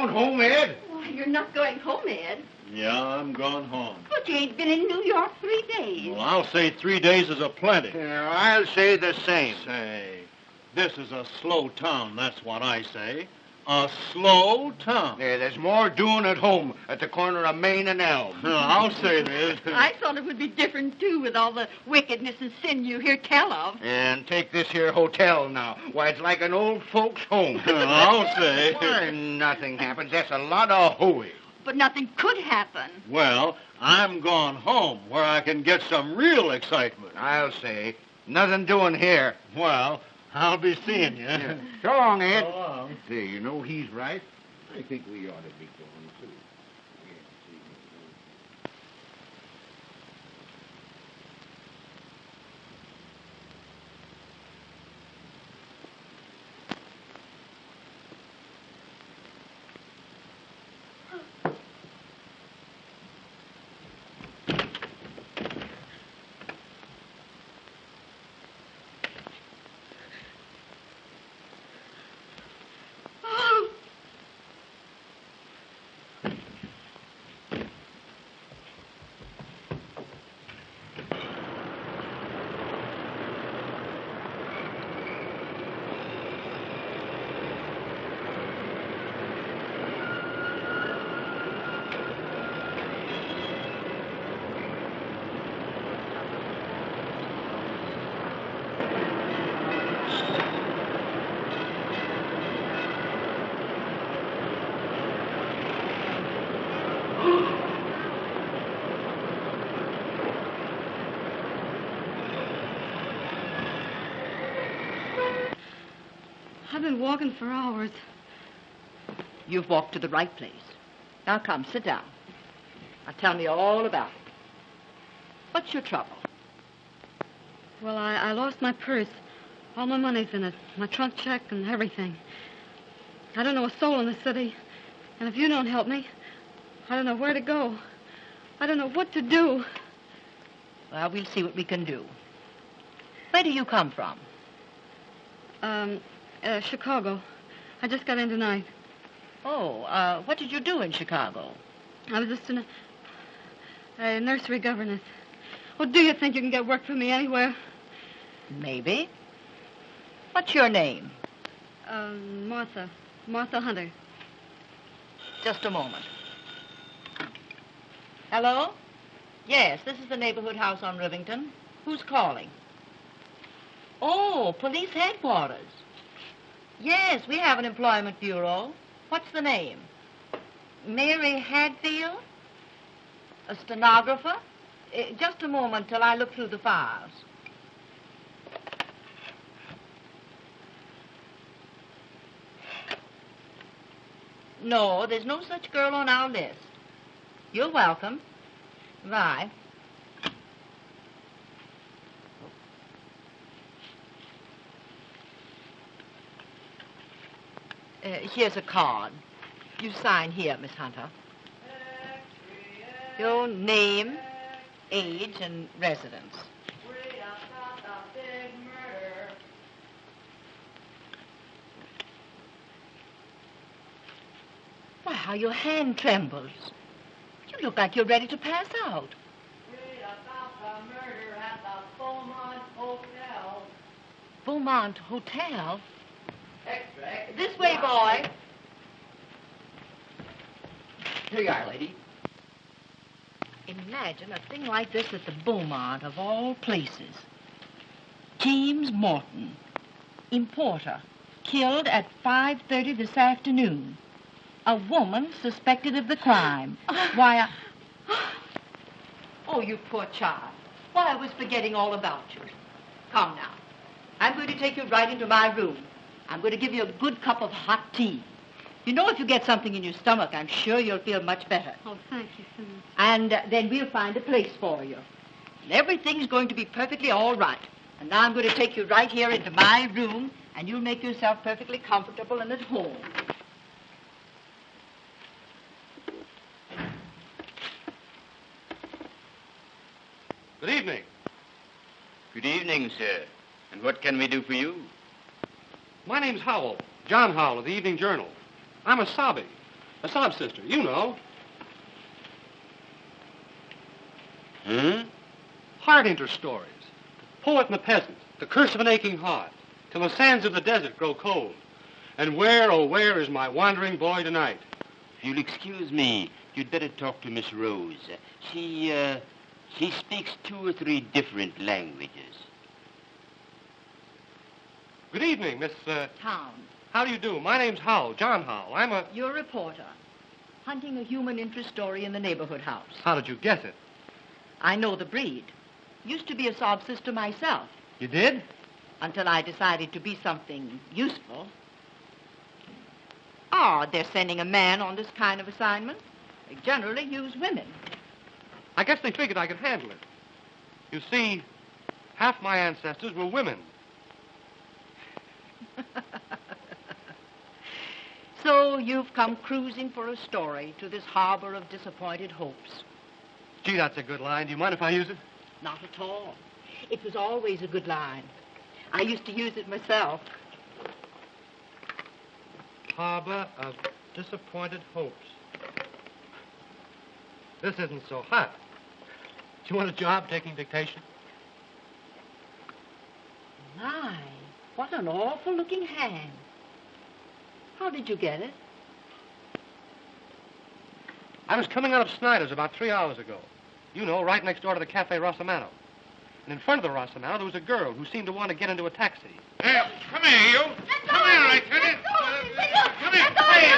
going home, Ed? Why, you're not going home, Ed. Yeah, I'm gone home. But you ain't been in New York 3 days. Well, I'll say 3 days is a plenty. Yeah, I'll say the same. Say, this is a slow town, that's what I say. A slow town. Yeah, there's more doing at home at the corner of Main and Elm. I'll say this. I thought it would be different, too, with all the wickedness and sin you hear tell of. And take this here hotel now. Why, it's like an old folks' home. I'll say. Why, nothing happens. That's a lot of hooey. But nothing could happen. Well, I'm gone home where I can get some real excitement. I'll say. Nothing doing here. Well, I'll be seeing you. Yeah. So long, Ed. So long. Say, you know, he's right. I think we ought to be going, too. I've been walking for hours. You've walked to the right place. Now come, sit down. Now tell me all about it. What's your trouble? Well, I lost my purse. All my money's in it. My trunk check and everything. I don't know a soul in the city. And if you don't help me, I don't know where to go. I don't know what to do. Well, we'll see what we can do. Where do you come from? Chicago. I just got in tonight. Oh, what did you do in Chicago? I was just a nursery governess. Well, do you think you can get work for me anywhere? Maybe. What's your name? Martha. Martha Hunter. Just a moment. Hello? Yes, this is the neighborhood house on Rivington. Who's calling? Oh, police headquarters. Yes, we have an employment bureau. What's the name? Mary Hadfield? A stenographer? Just a moment till I look through the files. No, there's no such girl on our list. You're welcome. Bye. Here's a card. You sign here, Miss Hunter. Your name, age, and residence. Why, how your hand trembles. You look like you're ready to pass out. Read about the murder at the Beaumont Hotel. Beaumont Hotel? Extract. This way, boy. Here you are, lady. Imagine a thing like this at the Beaumont, of all places. James Morton, importer, killed at 5:30 this afternoon. A woman suspected of the crime. Why, Oh, you poor child. Why, I was forgetting all about you. Come now. I'm going to take you right into my room. I'm going to give you a good cup of hot tea. You know, if you get something in your stomach, I'm sure you'll feel much better. Oh, thank you so much. And then we'll find a place for you. And everything's going to be perfectly all right. And now I'm going to take you right here into my room, and you'll make yourself perfectly comfortable and at home. Good evening. Good evening, sir. And what can we do for you? My name's Howell, John Howell of the Evening Journal. I'm a sobby. A sob sister, you know. Huh? Heart interest stories. The poet and the peasant. The curse of an aching heart. Till the sands of the desert grow cold. And where, oh, where is my wandering boy tonight? If you'll excuse me, you'd better talk to Miss Rose. She speaks 2 or 3 different languages. Good evening, Miss, Town. How do you do? My name's Howell, John Howell. I'm a... You're a reporter. Hunting a human interest story in the neighborhood house. How did you guess it? I know the breed. Used to be a sob sister myself, You did? until I decided to be something useful. Oh, they're sending a man on this kind of assignment. They generally use women. I guess they figured I could handle it. You see, half my ancestors were women. So you've come cruising for a story to this harbor of disappointed hopes. Gee, that's a good line. Do you mind if I use it? Not at all. It was always a good line. I used to use it myself. Harbor of disappointed hopes. This isn't so hot. Do you want a job taking dictation? My, what an awful-looking hand. How did you get it? I was coming out of Snyder's about 3 hours ago. You know, right next door to the Cafe Rossomano. And in front of the Rossomano, there was a girl who seemed to want to get into a taxi. Hey, come here, you. Come here, I tell you. Come here. Hey,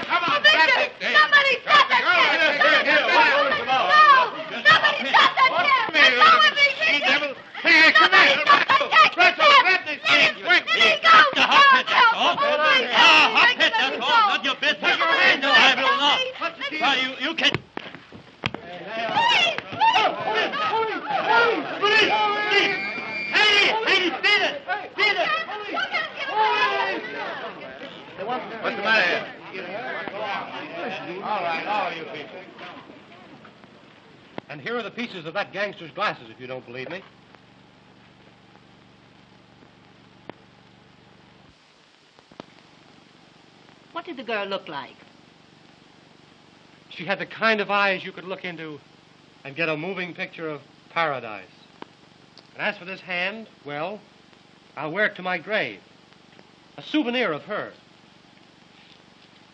come on, grab it. Somebody stop that Somebody stop that Come here, you devil. Hey, come here. Russell, grab this thing, quick. Go! Hot pit, that's all. Not your business. Put your hands up. I will not. You can... What's the matter here? All right, all you people. And here are the pieces of that gangster's glasses, if you don't believe me. What did the girl look like? She had the kind of eyes you could look into and get a moving picture of paradise. And as for this hand, well, I'll wear it to my grave. A souvenir of her.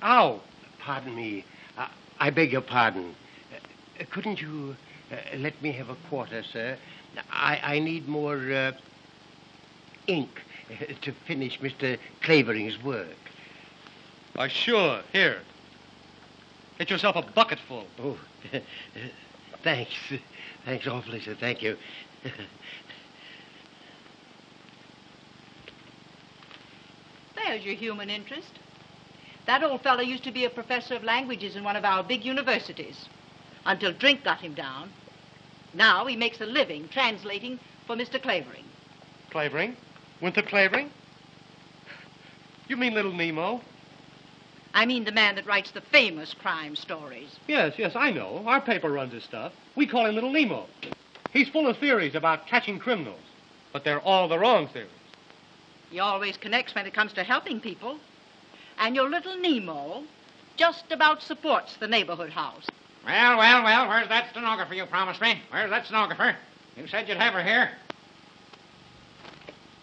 Ow! Pardon me. I beg your pardon. Couldn't you let me have a quarter, sir? I need more ink to finish Mr. Clavering's work. Why, sure. Here. Get yourself a bucketful. Oh, thanks. Thanks awfully, sir. Thank you. There's your human interest. That old fellow used to be a professor of languages in one of our big universities, until drink got him down. Now he makes a living translating for Mr. Clavering. Clavering? Winthrop Clavering? You mean Little Nemo? I mean the man that writes the famous crime stories. Yes, I know. Our paper runs his stuff. We call him Little Nemo. He's full of theories about catching criminals, but they're all the wrong theories. He always connects when it comes to helping people. And your little Nemo just about supports the neighborhood house. Well, where's that stenographer you promised me? Where's that stenographer? You said you'd have her here.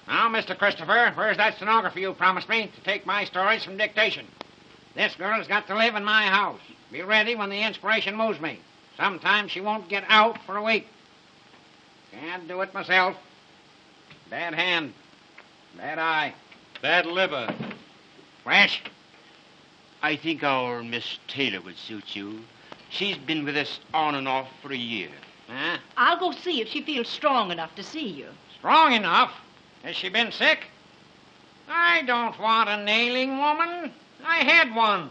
Now, Mr. Christopher, where's that stenographer you promised me to take my stories from dictation? This girl's got to live in my house. Be ready when the inspiration moves me. Sometimes she won't get out for a week. Can't do it myself. Bad hand. Bad eye. Bad liver. Fresh. I think our Miss Taylor would suit you. She's been with us on and off for a year. Huh? I'll go see if she feels strong enough to see you. Strong enough? Has she been sick? I don't want a nailing woman. I had one.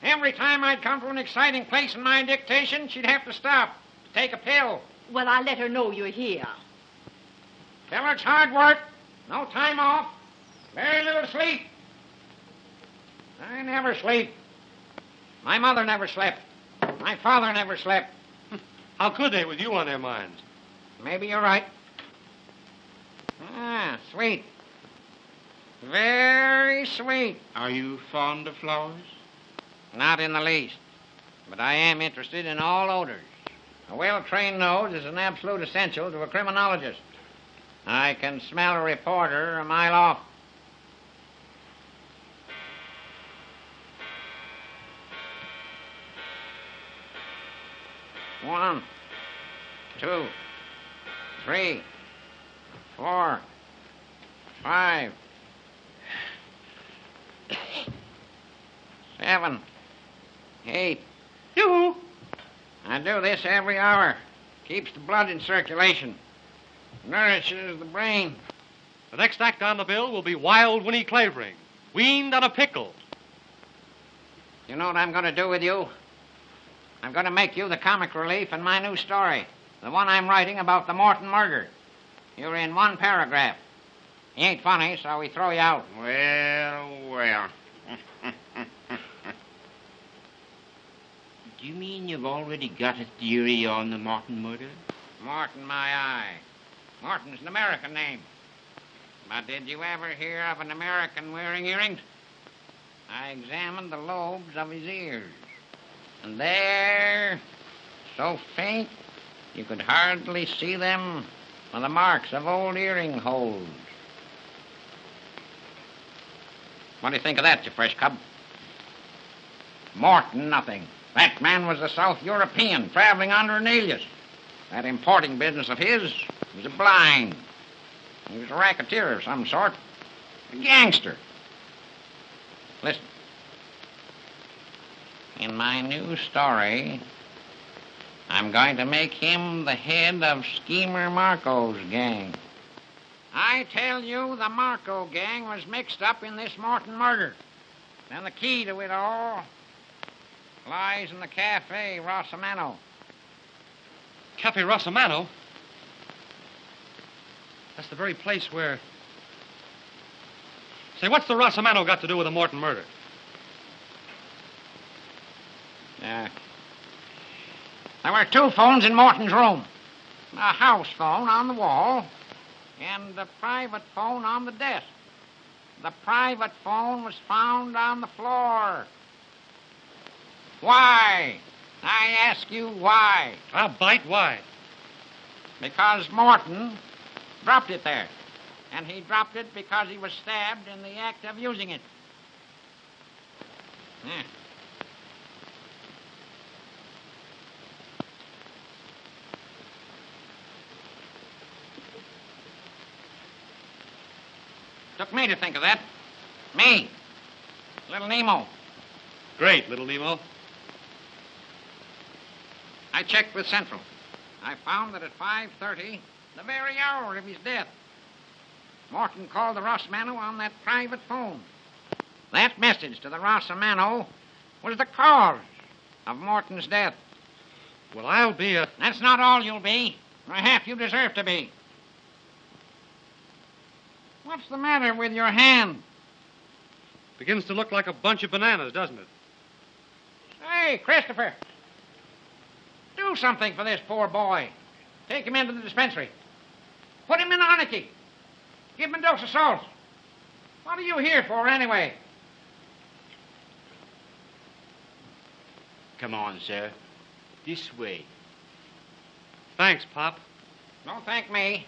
Every time I'd come to an exciting place in my dictation, she'd have to stop to take a pill. Well, I'll let her know you're here. Tell her it's hard work. No time off. Very little sleep. I never sleep. My mother never slept. My father never slept. How could they with you on their minds? Maybe you're right. Ah, sweet. Very sweet. Are you fond of flowers? Not in the least. But I am interested in all odors. A well-trained nose is an absolute essential to a criminologist. I can smell a reporter a mile off. One, 2, 3, 4, 5, 7, 8. You. I do this every hour. Keeps the blood in circulation. Nourishes the brain. The next act on the bill will be Wild Winnie Clavering, weaned on a pickle. You know what I'm going to do with you? I'm going to make you the comic relief in my new story. The one I'm writing about the Morton murder. You're in one paragraph. You ain't funny, so we throw you out. Well. Do you mean you've already got a theory on the Morton murder? Morton, my eye. Morton's an American name. But did you ever hear of an American wearing earrings? I examined the lobes of his ears. And there, so faint, you could hardly see them, were the marks of old earring holes. What do you think of that, you fresh cub? Morton, nothing. That man was a South European traveling under an alias. That importing business of his was a blind. He was a racketeer of some sort. A gangster. Listen. In my new story, I'm going to make him the head of Schemer Marco's gang. I tell you, the Marco gang was mixed up in this Morton murder. And the key to it all lies in the Cafe Rossamano. Cafe Rossamano? That's the very place where... Say, what's the Rossamano got to do with the Morton murder? There were 2 phones in Morton's room. A house phone on the wall and a private phone on the desk. The private phone was found on the floor. Why? I ask you why. I'll bite. Why? Because Morton dropped it there. And he dropped it because he was stabbed in the act of using it. Yeah. Took me to think of that. Me. Little Nemo. Great, little Nemo. I checked with Central. I found that at 5:30, the very hour of his death, Morton called the Rossamano on that private phone. That message to the Rossamano was the cause of Morton's death. Well, I'll be a... That's not all you'll be, or half you deserve to be. What's the matter with your hand? Begins to look like a bunch of bananas, doesn't it? Hey, Christopher. Do something for this poor boy. Take him into the dispensary. Put him in arnicky. Give him a dose of salt. What are you here for, anyway? Come on, sir. This way. Thanks, Pop. Don't thank me.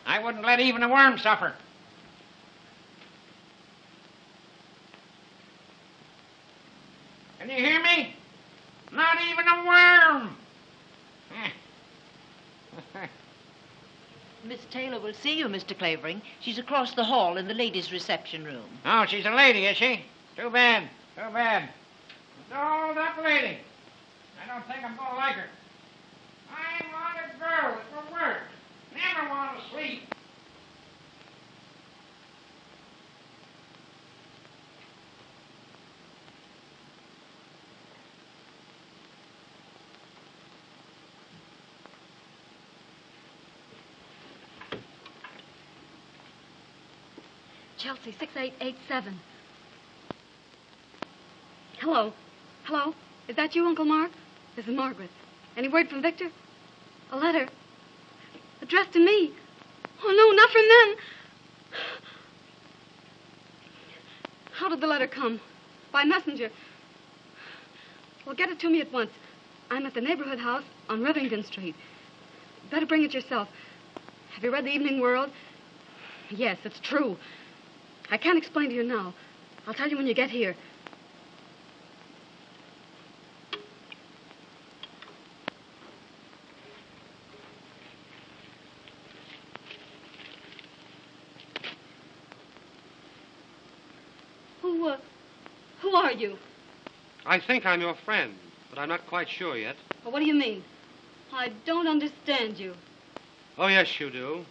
I wouldn't let even a worm suffer. Can you hear me? Not even a worm. Miss Taylor will see you, Mr. Clavering. She's across the hall in the ladies' reception room. Oh, she's a lady, is she? Too bad. Too bad. A dolled-up lady. I don't think I'm going to like her. I want a girl that will work. Never want to sleep. Chelsea, 6887. Hello. Hello? Is that you, Uncle Mark? This is Margaret. Any word from Victor? A letter. Addressed to me. Oh, no, not from them. How did the letter come? By messenger. Well, get it to me at once. I'm at the neighborhood house on Rivington Street. Better bring it yourself. Have you read the Evening World? Yes, it's true. I can't explain to you now. I'll tell you when you get here. Who are you? I think I'm your friend, but I'm not quite sure yet. Well, what do you mean? I don't understand you. Oh, yes, you do.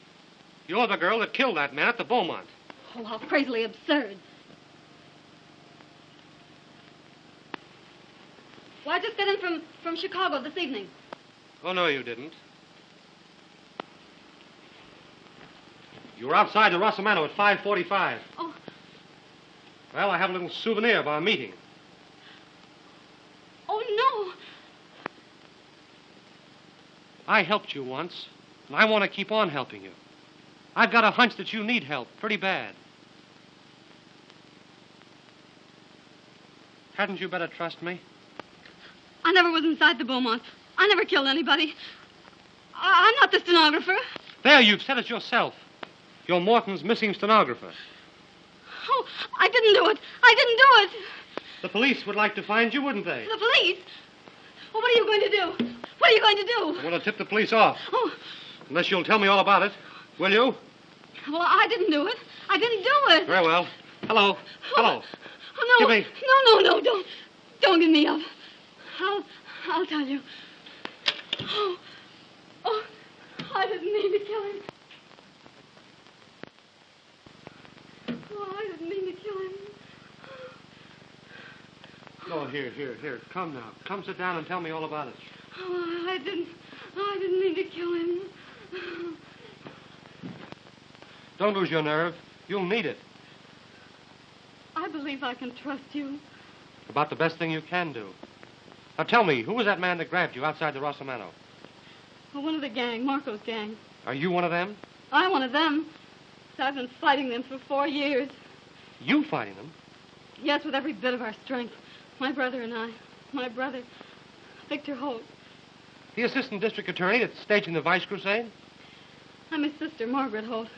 You're the girl that killed that man at the Beaumont. Oh, how crazily absurd. Well, I just got in from Chicago this evening. Oh, no, you didn't. You were outside the Rossamano at 5:45. Oh. Well, I have a little souvenir of our meeting. Oh, no. I helped you once, and I want to keep on helping you. I've got a hunch that you need help pretty bad. Hadn't you better trust me? I never was inside the Beaumont. I never killed anybody. I'm not the stenographer. There, you've said it yourself. You're Morton's missing stenographer. Oh, I didn't do it. I didn't do it. The police would like to find you, wouldn't they? The police? Well, what are you going to do? What are you going to do? I want to tip the police off. Oh. Unless you'll tell me all about it. Will you? Well, I didn't do it. I didn't do it. Very well. Hello. Hello. Oh, no. Give me... No. Don't give me up. I'll tell you. Oh, I didn't mean to kill him. Oh, I didn't mean to kill him. Oh, here. Come now. Come sit down and tell me all about it. Oh, I didn't mean to kill him. Don't lose your nerve. You'll need it. I believe I can trust you. About the best thing you can do. Now tell me, who was that man that grabbed you outside the Rossamano? Well, one of the gang, Marco's gang. Are you one of them? I'm one of them. I've been fighting them for 4 years. You fighting them? Yes, with every bit of our strength. My brother and I. My brother, Victor Holt. The assistant district attorney that's staging the Vice Crusade? I'm his sister, Margaret Holt.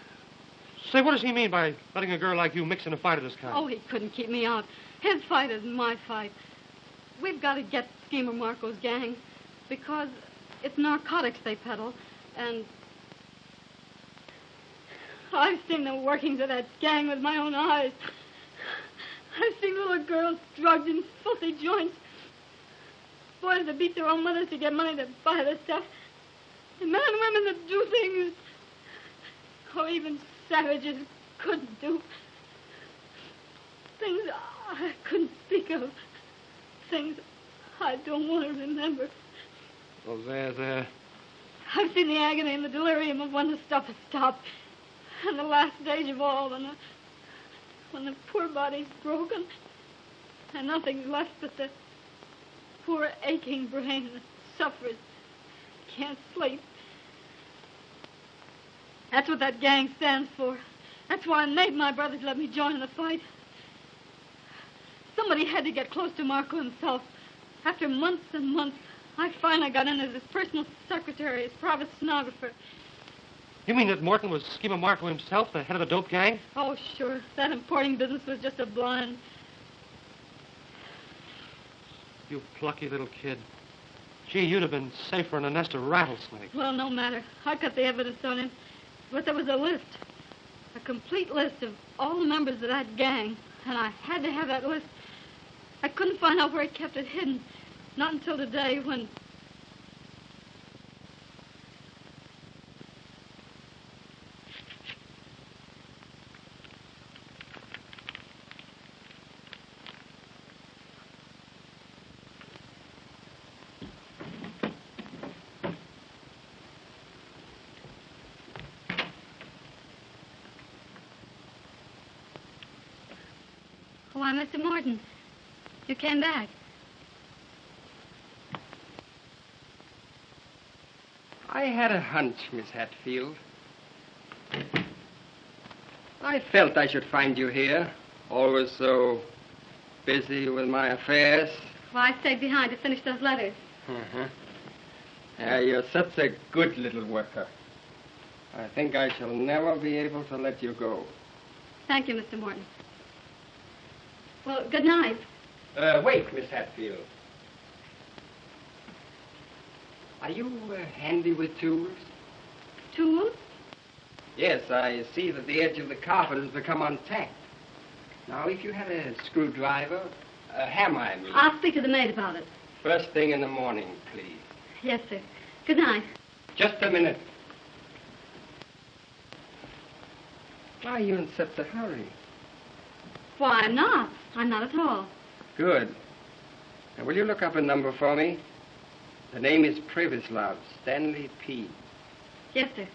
Say, what does he mean by letting a girl like you mix in a fight of this kind? Oh, he couldn't keep me out. His fight isn't my fight. We've got to get Schemer Marco's gang because it's narcotics they peddle, and I've seen the workings of that gang with my own eyes. I've seen little girls drugged in filthy joints, boys that beat their own mothers to get money to buy the stuff, and men and women that do things, even savages couldn't do. Things I couldn't speak of. Things I don't want to remember. Oh, there. I've seen the agony and the delirium of when the stuff has stopped. And the last stage of all, when the poor body's broken and nothing's left but the poor aching brain that suffers, can't sleep. That's what that gang stands for. That's why I made my brothers let me join in the fight. Somebody had to get close to Marco himself. After months and months, I finally got in as his personal secretary, his private stenographer. You mean that Morton was Schemer Marco himself, the head of the dope gang? Oh, sure. That importing business was just a blind. You plucky little kid. Gee, you'd have been safer in a nest of rattlesnakes. Well, no matter. I got the evidence on him. But there was a list. A complete list of all the members of that gang. And I had to have that list. I couldn't find out where he kept it hidden. Not until today when... Why, Mr. Morton, you came back. I had a hunch, Miss Hatfield. I felt I should find you here, always so busy with my affairs. Well, I stayed behind to finish those letters. Uh-huh. You're such a good little worker. I think I shall never be able to let you go. Thank you, Mr. Morton. Well, good night. Wait, Miss Hatfield. Are you handy with tools? Tools? Yes, I see that the edge of the carpet has become untacked. Now, if you had a screwdriver, a hammer, I mean. I'll speak to the maid about it. First thing in the morning, please. Yes, sir. Good night. Just a minute. Why are you in such a hurry? Why, I'm not. I'm not at all. Good. Now, will you look up a number for me? The name is Privislav, Stanley P. Yes, sir.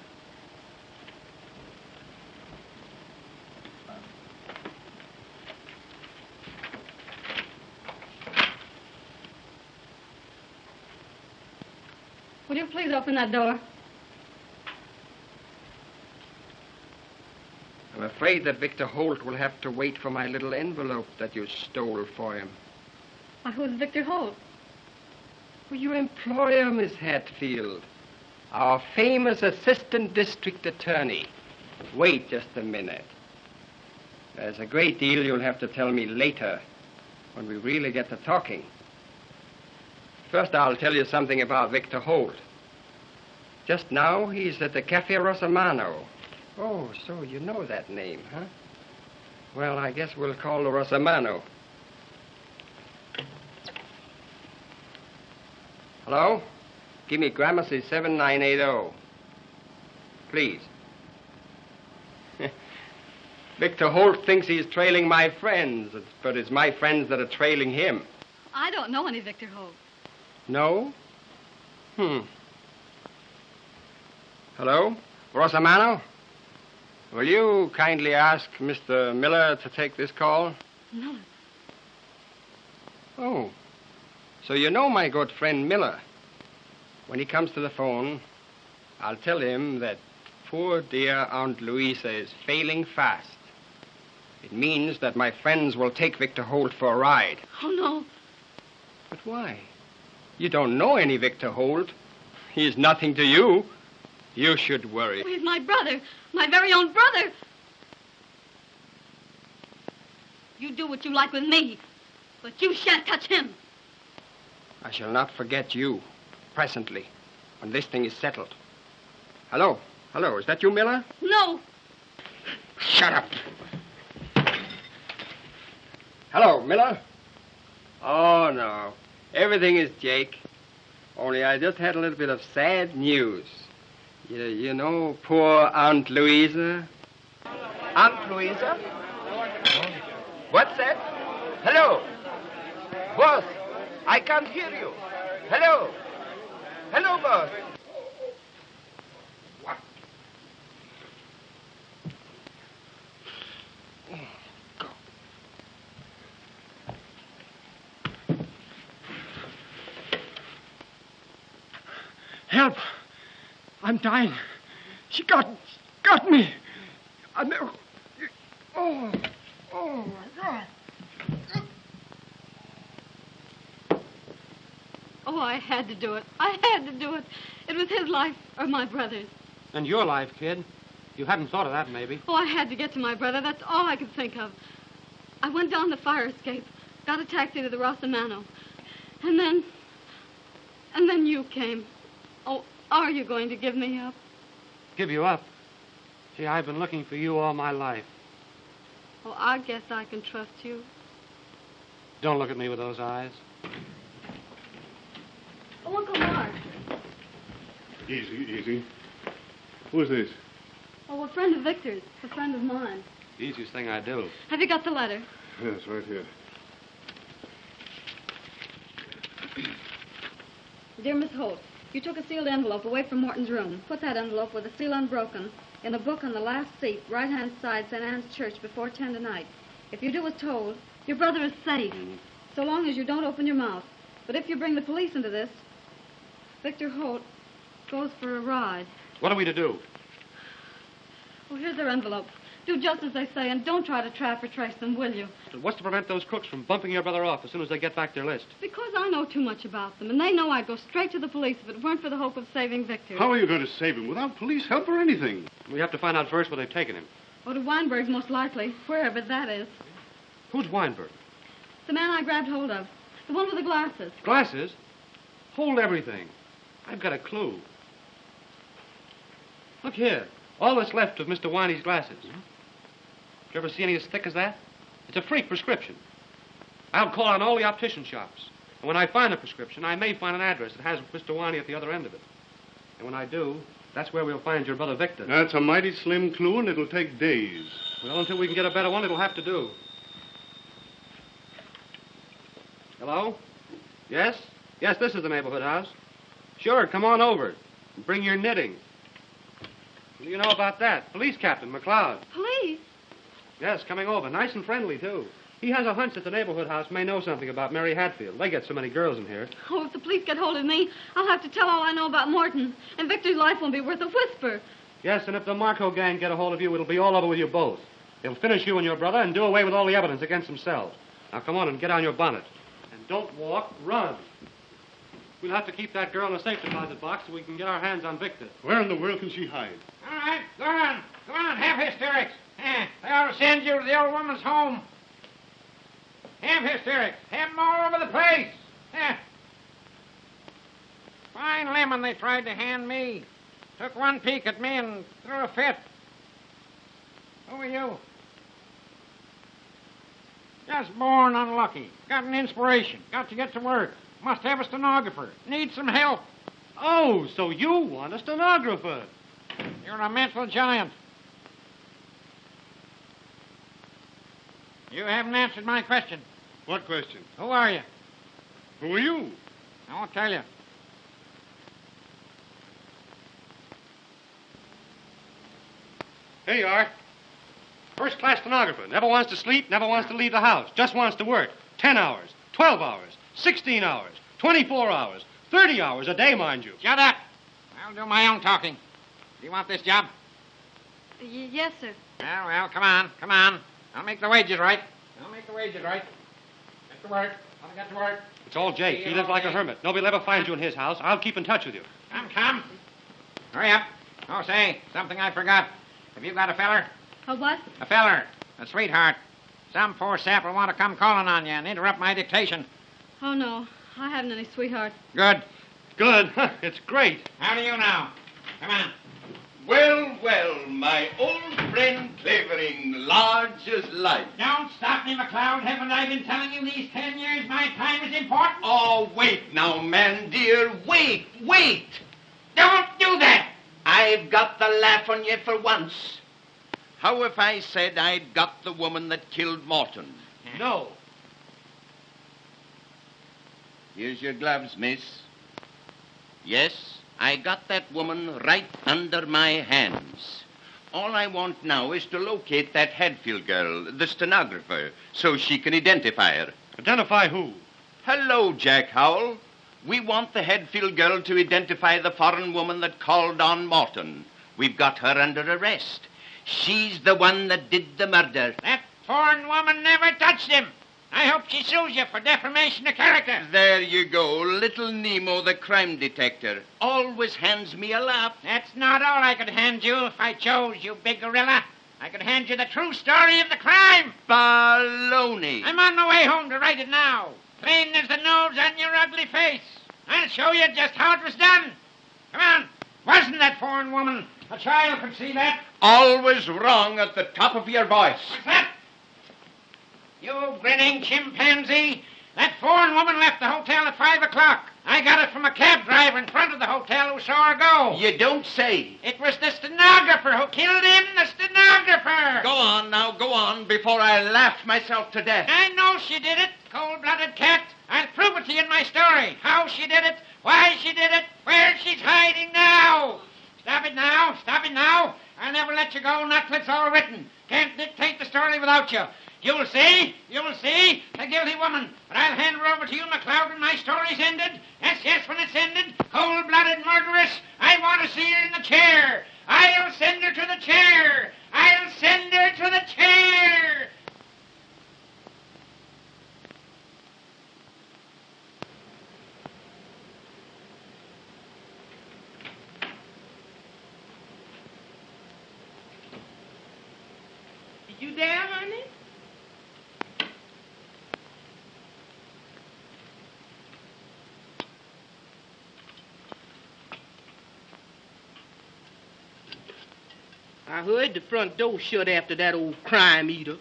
Will you please open that door? I'm afraid that Victor Holt will have to wait for my little envelope that you stole for him. Why, who's Victor Holt? Well, your employer, Miss Hatfield. Our famous assistant district attorney. Wait just a minute. There's a great deal you'll have to tell me later when we really get to talking. First, I'll tell you something about Victor Holt. Just now, he's at the Cafe Rosamano. Oh, so you know that name, huh? Well, I guess we'll call the Rosamano. Hello? Give me Gramercy 7980. Please. Victor Holt thinks he's trailing my friends, but it's my friends that are trailing him. I don't know any Victor Holt. No? Hello? Rosamano? Will you kindly ask Mr. Miller to take this call? Miller? Oh. So you know my good friend Miller. When he comes to the phone, I'll tell him that poor dear Aunt Louisa is failing fast. It means that my friends will take Victor Holt for a ride. Oh, no. But why? You don't know any Victor Holt. He's nothing to you. You should worry. Oh, he's my brother. My very own brother. You do what you like with me, but you shan't touch him. I shall not forget you, presently, when this thing is settled. Hello? Hello, is that you, Miller? No. Shut up. Hello, Miller? Oh, no. Everything is Jake. Only I just had a little bit of sad news. You know poor Aunt Louisa? Aunt Louisa? What's that? Hello? Boss, I can't hear you. Hello? Hello, boss. What? Go. Help! I'm dying. She got me. Oh, my God. Oh, I had to do it. I had to do it. It was his life or my brother's. And your life, kid. You hadn't thought of that, maybe. Oh, I had to get to my brother. That's all I could think of. I went down the fire escape, got a taxi to the Rosamano. And then you came. Oh, are you going to give me up? Give you up? Gee, I've been looking for you all my life. Oh, I guess I can trust you. Don't look at me with those eyes. Oh, Uncle Mark. Easy. Who is this? Oh, a friend of Victor's. A friend of mine. Easiest thing I do. Have you got the letter? Yes, right here. Dear Miss Holt, you took a sealed envelope away from Morton's room. Put that envelope with the seal unbroken in a book on the last seat, right-hand side, St. Anne's Church, before 10 tonight. If you do as told, your brother is safe, so long as you don't open your mouth. But if you bring the police into this, Victor Holt goes for a ride. What are we to do? Oh, here's their envelope. Do just as they say and don't try to trap or trace them, will you? What's to prevent those crooks from bumping your brother off as soon as they get back their list? Because I know too much about them, and they know I'd go straight to the police if it weren't for the hope of saving Victor. How are you going to save him without police help or anything? We have to find out first where they've taken him. Or to Weinberg's, most likely, wherever that is. Who's Weinberg? The man I grabbed hold of. The one with the glasses. Glasses? Hold everything. I've got a clue. Look here. All that's left of Mr. Winey's glasses. Did you ever see any as thick as that? It's a freak prescription. I'll call on all the optician shops. And when I find a prescription, I may find an address that has Mr. Winey at the other end of it. And when I do, that's where we'll find your brother Victor. That's a mighty slim clue, and it'll take days. Well, until we can get a better one, it'll have to do. Hello? Yes? Yes, this is the neighborhood house. Sure, come on over. And bring your knitting. What do you know about that? Police Captain McLeod. Police? Yes, coming over. Nice and friendly, too. He has a hunch that the neighborhood house may know something about Mary Hatfield. They get so many girls in here. Oh, if the police get hold of me, I'll have to tell all I know about Morton. And Victor's life won't be worth a whisper. Yes, and if the Marco gang get a hold of you, it'll be all over with you both. They'll finish you and your brother and do away with all the evidence against themselves. Now, come on and get on your bonnet. And don't walk, run. We'll have to keep that girl in a safe deposit box so we can get our hands on Victor. Where in the world can she hide? All right, go on. Go on, have hysterics. They ought to send you to the old woman's home. Have hysterics. Have them all over the place. Fine lemon they tried to hand me. Took one peek at me and threw a fit. Who are you? Just born unlucky. Got an inspiration. Got to get to work. Must have a stenographer. Need some help. Oh, so you want a stenographer. You're a mental giant. You haven't answered my question. What question? Who are you? Who are you? I won't tell you. Here you are. First-class stenographer. Never wants to sleep, never wants to leave the house. Just wants to work. 10 hours, 12 hours, 16 hours, 24 hours, 30 hours a day, mind you. Shut up. I'll do my own talking. Do you want this job? Yes, sir. Well, come on, come on. I'll make the wages right. Get to work. I'll get to work. It's all Jake. He lives like a hermit. Nobody will ever find you in his house. I'll keep in touch with you. Come. Hurry up. Oh, say, something I forgot. Have you got a feller? A what? A feller. A sweetheart. Some poor sap will want to come calling on you and interrupt my dictation. Oh, no. I haven't any sweetheart. Good. Good. It's great. How do you know? Come on. Well, my old friend Clavering, large as life. Don't stop me, McLeod. Haven't I been telling you these 10 years my time is important? Oh, wait now, man, dear. Wait. Don't do that! I've got the laugh on you for once. How if I said I'd got the woman that killed Morton? No. Here's your gloves, miss. Yes, I got that woman right under my hands. All I want now is to locate that Hadfield girl, the stenographer, so she can identify her. Identify who? Hello, Jack Howell. We want the Hadfield girl to identify the foreign woman that called on Morton. We've got her under arrest. She's the one that did the murder. That foreign woman never touched him. I hope she sues you for defamation of character. There you go. Little Nemo, the crime detector, always hands me a laugh. That's not all I could hand you if I chose, you big gorilla. I could hand you the true story of the crime. Baloney. I'm on my way home to write it now. Plain as the nose on your ugly face. I'll show you just how it was done. Come on. Wasn't that foreign woman? A child could see that. Always wrong at the top of your voice. What's that? You grinning chimpanzee. That foreign woman left the hotel at 5 o'clock. I got it from a cab driver in front of the hotel who saw her go. You don't say. It was the stenographer who killed him, the stenographer. Go on, before I laugh myself to death. I know she did it, cold-blooded cat. I'll prove it to you in my story. How she did it, why she did it, where she's hiding now. Stop it now. I'll never let you go, not till it's all written. Can't dictate the story without you. You'll see, the guilty woman. But I'll hand her over to you, McLeod, when my story's ended. Yes, when it's ended. Cold-blooded murderess. I want to see her in the chair. I'll send her to the chair. I'll send her to the chair. You there, honey? I heard the front door shut after that old crime eater.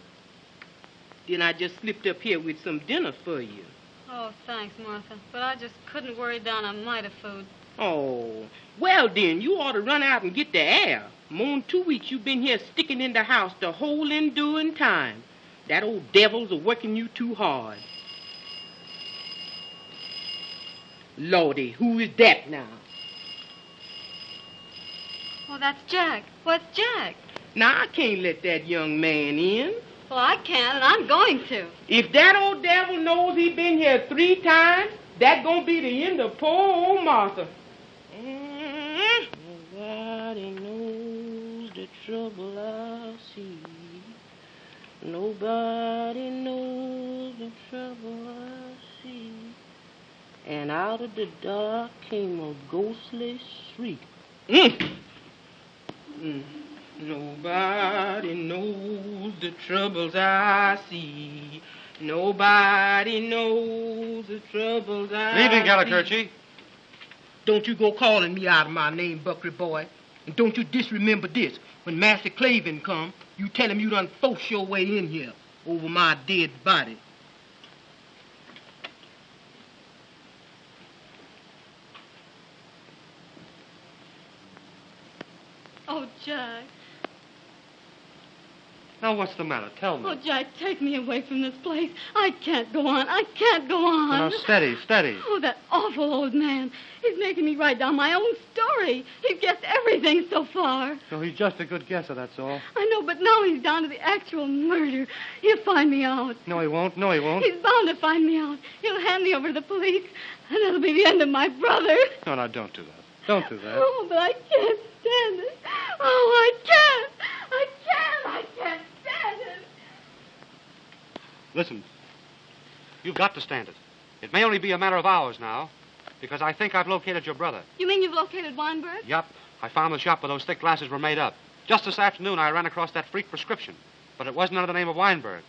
Then I just slipped up here with some dinner for you. Oh, thanks, Martha. But I just couldn't worry down a mite of food. Oh, well then, you ought to run out and get the air. More than 2 weeks you've been here sticking in the house the whole enduring time. That old devil's a working you too hard. Lordy, who is that now? Oh, that's Jack. What's Jack? Now, I can't let that young man in. Well, I can, and I'm going to. If that old devil knows he been here 3 times, that's gonna be the end of poor old Martha. Nobody knows the trouble I see. Nobody knows the trouble I see. And out of the dark came a ghostly shriek. Nobody knows the troubles I see. Nobody knows the troubles I see. Leaving, Gallicurci. Don't you go calling me out of my name, Buckley boy. And don't you disremember this. When Master Clavin come, you tell him you done forced your way in here over my dead body. Oh, Jack. Now, what's the matter? Tell me. Oh, Jack, take me away from this place. I can't go on. I can't go on. Now, steady, steady. Oh, that awful old man. He's making me write down my own story. He's guessed everything so far. No, he's just a good guesser, that's all. I know, but now he's down to the actual murder. He'll find me out. No, he won't. No, he won't. He's bound to find me out. He'll hand me over to the police, and that'll be the end of my brother. No, no, don't do that. Don't do that. Oh, but I can't stand it. Oh, I can't. I can't stand it. Listen, you've got to stand it. It may only be a matter of hours now, because I think I've located your brother. You mean you've located Weinberg? Yup. I found the shop where those thick glasses were made up. Just this afternoon, I ran across that freak prescription, but it wasn't under the name of Weinberg.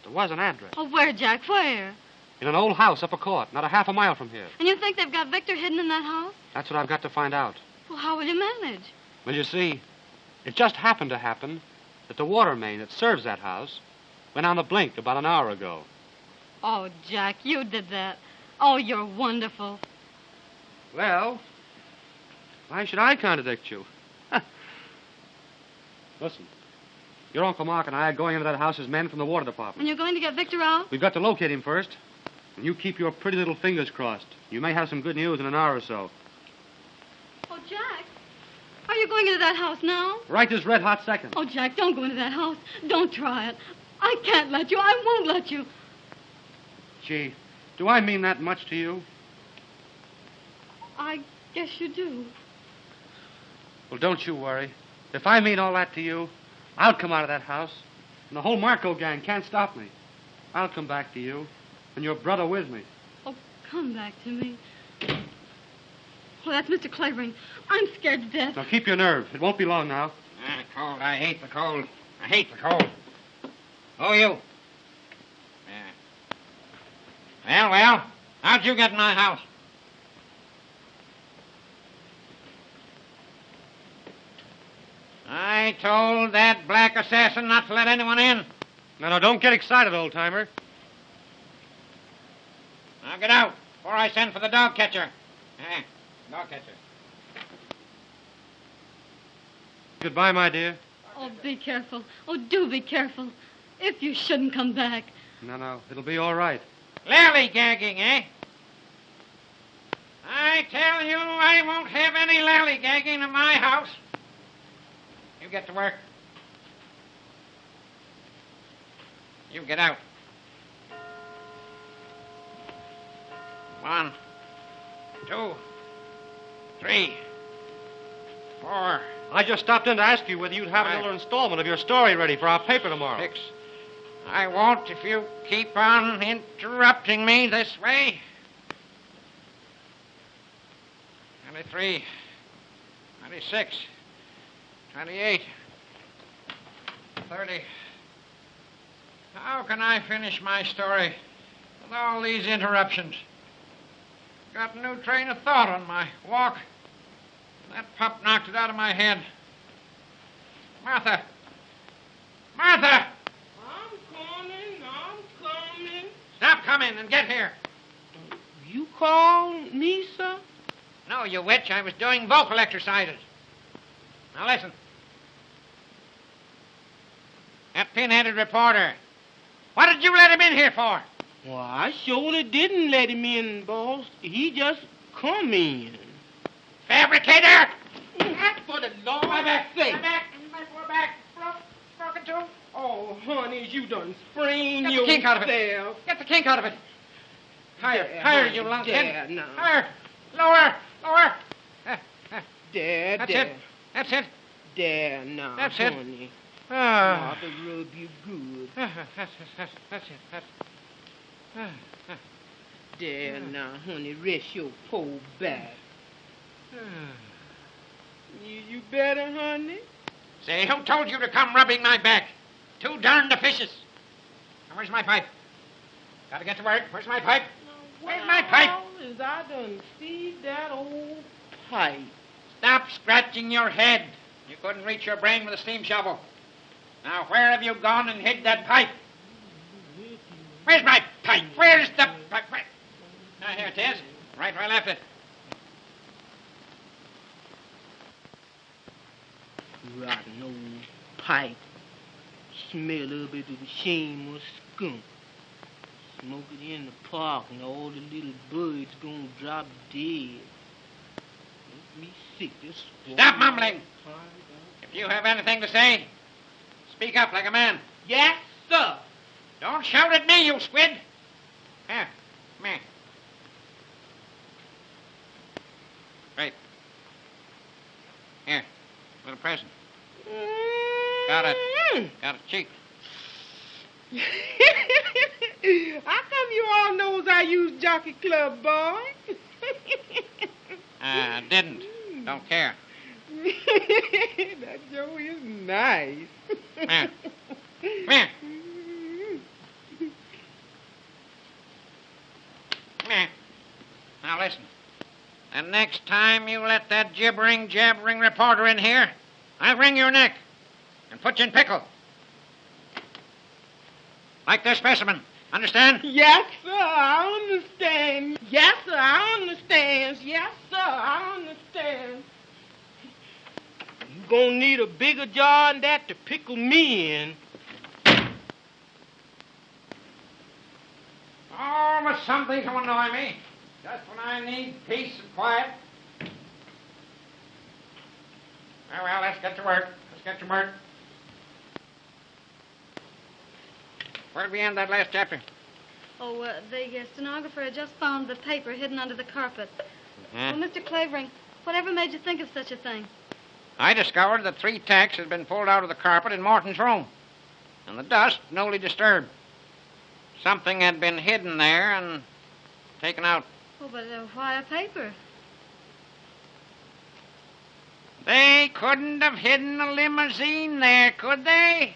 There was an address. Oh, where, Jack? Where? In an old house up a court, not a half a mile from here. And you think they've got Victor hidden in that house? That's what I've got to find out. Well, how will you manage? Well, you see, it just happened to happen that the water main that serves that house went on the blink about an hour ago. Oh, Jack, you did that. Oh, you're wonderful. Well, why should I contradict you? Listen, your Uncle Mark and I are going into that house as men from the water department. And you're going to get Victor out? We've got to locate him first. And you keep your pretty little fingers crossed. You may have some good news in an hour or so. Oh, Jack, are you going into that house now? Right this red hot second. Oh, Jack, don't go into that house. Don't try it. I can't let you. I won't let you. Gee, do I mean that much to you? I guess you do. Well, don't you worry. If I mean all that to you, I'll come out of that house. And the whole Marco gang can't stop me. I'll come back to you. And your brother with me. Oh, come back to me. Oh, that's Mr. Clavering. I'm scared to death. Now, keep your nerve. It won't be long now. Cold. I hate the cold. I hate the cold. Oh, you. Yeah. Well, how'd you get in my house? I told that black assassin not to let anyone in. No, don't get excited, old-timer. Now get out before I send for the dog catcher. Dog catcher. Goodbye, my dear. Oh, be careful. Oh, do be careful. If you shouldn't come back. No, it'll be all right. Lally-gagging, eh? I tell you, I won't have any lally-gagging in my house. You get to work. You get out. 1, 2, 3, 4, I just stopped in to ask you whether you'd have another installment of your story ready for our paper tomorrow. Hicks, I won't if you keep on interrupting me this way. 23, 26, 28, 30. How can I finish my story with all these interruptions? Got a new train of thought on my walk. That pup knocked it out of my head. Martha! Martha! I'm coming. Stop coming and get here. You called me, sir? No, you witch. I was doing vocal exercises. Now listen. That pin-headed reporter. What did you let him in here for? Well, I surely didn't let him in, boss. He just come in. Fabricator! For the Lord's My back! sake. My back! My poor back! Broken too? Oh, honey, you done sprained Get the yourself. kink out of it. Get the kink out of it. Higher, higher, you lunkhead. There, now. Higher. Lower, lower. There, That's there. it. That's it. There, now, That's it. honey. Ah. Martha rub you good. That's it. There, now, honey, rest your poor back. You better, honey? Say, who told you to come rubbing my back? Too darned officious. Now, where's my pipe? Gotta get to work. Where's my pipe? Where's my pipe? As I done see that old pipe. Stop scratching your head. You couldn't reach your brain with a steam shovel. Now, where have you gone and hid that pipe? Where's my pipe? Where's the pipe? Now, here it is. Right where I left it. Rotten old pipe. Smell of it with a shame of skunk. Smoke it in the park and all the little birds gonna drop dead. Make me sick. This Stop mumbling. If you have anything to say, speak up like a man. Yes, sir. Don't shout at me, you squid. Here, come here. Right. Here, little present. Got it. Got a cheek. How come you all knows I use Jockey Club, boy? Didn't. Don't care. That Joe is nice. Come here. Come here. Come here. Now listen. And next time you let that jabbering reporter in here, I'll wring your neck and put you in pickle. Like this specimen. Understand? Yes, sir, I understand. Yes, sir, I understand. Yes, sir, I understand. You gonna need a bigger jar than that to pickle me in. Oh, but something to annoy me. Just when I need peace and quiet. Well, let's get to work. Let's get to work. Where'd we end that last chapter? Oh, the stenographer had just found the paper hidden under the carpet. Huh? Well, Mr. Clavering, whatever made you think of such a thing? I discovered that 3 tacks had been pulled out of the carpet in Morton's room, and the dust newly disturbed. Something had been hidden there and taken out. Oh, but why a paper? They couldn't have hidden a limousine there, could they?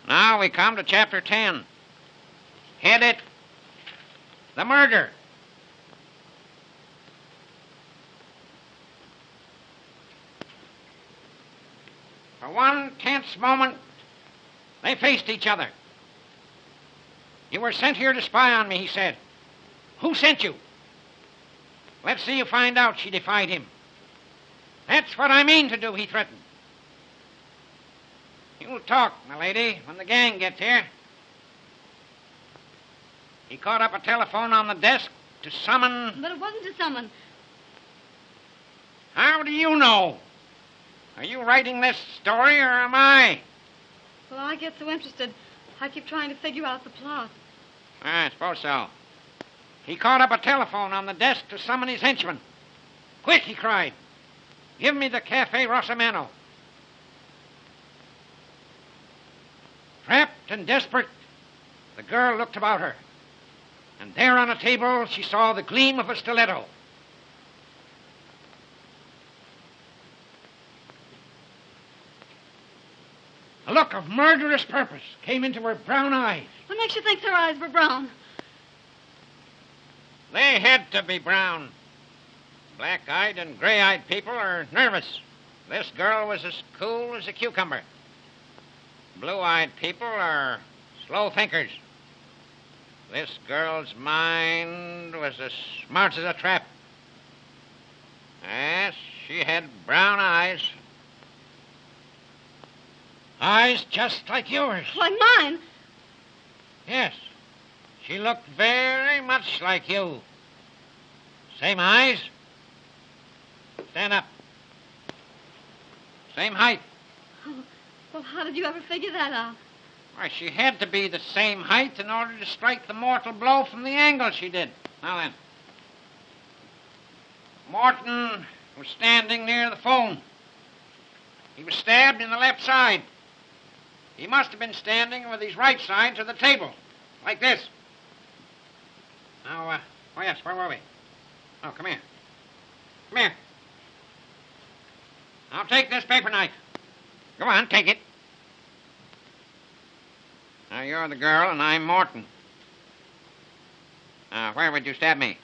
Now we come to chapter 10. Head it, The Murder. For one tense moment, they faced each other. You were sent here to spy on me, he said. Who sent you? Let's see you find out, she defied him. That's what I mean to do, he threatened. You'll talk, my lady, when the gang gets here. He caught up a telephone on the desk to summon... But it wasn't to summon. How do you know? Are you writing this story, or am I? Well, I get so interested, I keep trying to figure out the plot. I suppose so. He caught up a telephone on the desk to summon his henchman. Quick, he cried. Give me the Cafe Rosamano. Trapped and desperate, the girl looked about her. And there on a table, she saw the gleam of a stiletto. A look of murderous purpose came into her brown eyes. What makes you think her eyes were brown? They had to be brown. Black-eyed and gray-eyed people are nervous. This girl was as cool as a cucumber. Blue-eyed people are slow thinkers. This girl's mind was as smart as a trap. Yes, she had brown eyes. Eyes just like yours. Like mine? Yes. She looked very much like you. Same eyes. Stand up. Same height. Oh, well, how did you ever figure that out? Why, she had to be the same height in order to strike the mortal blow from the angle she did. Now then. Morton was standing near the phone. He was stabbed in the left side. He must have been standing with his right side to the table, like this. Now, oh yes, where were we? Oh, come here. Come here. Now take this paper knife. Go on, take it. Now, you're the girl, and I'm Morton. Now, where would you stab me?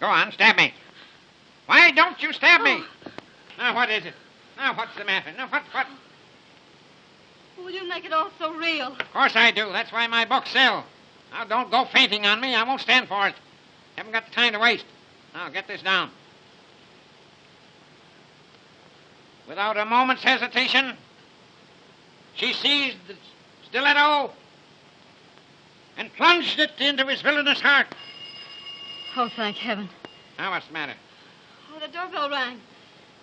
Go on, stab me. Why don't you stab me? Now, what is it? Now, what's the matter? Now, what? Well, you make it all so real. Of course I do. That's why my books sell. Now, don't go fainting on me. I won't stand for it. Haven't got the time to waste. Now, get this down. Without a moment's hesitation, she seized the stiletto and plunged it into his villainous heart. Oh, thank heaven. Now, what's the matter? Oh, the doorbell rang.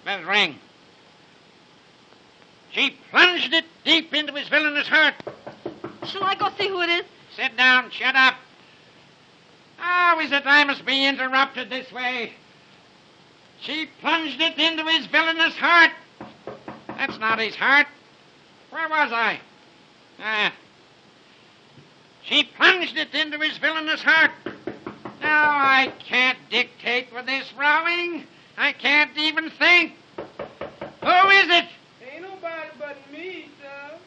Let it ring. She plunged it deep into his villainous heart. Shall I go see who it is? Sit down. Shut up. How is it I must be interrupted this way? She plunged it into his villainous heart. That's not his heart. Where was I? She plunged it into his villainous heart. Now, I can't dictate with this rowing. I can't even think. Who is it? Ain't nobody but me, sir.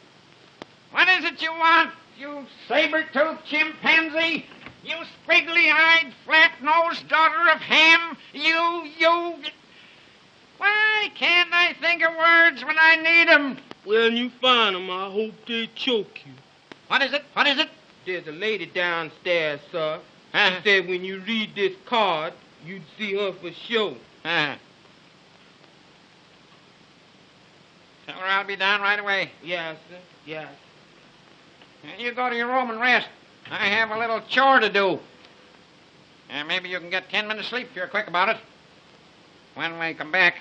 What is it you want, you saber-toothed chimpanzee? You squiggly-eyed, flat-nosed daughter of Ham? You... Why can't I think of words when I need 'em? When you find them, I hope they choke you. What is it? What is it? There's a lady downstairs, sir. She said when you read this card, you'd see her for sure. Tell her I'll be down right away. Yes, sir. Yes. And you go to your room and rest. I have a little chore to do. And maybe you can get 10 minutes sleep if you're quick about it. When we come back,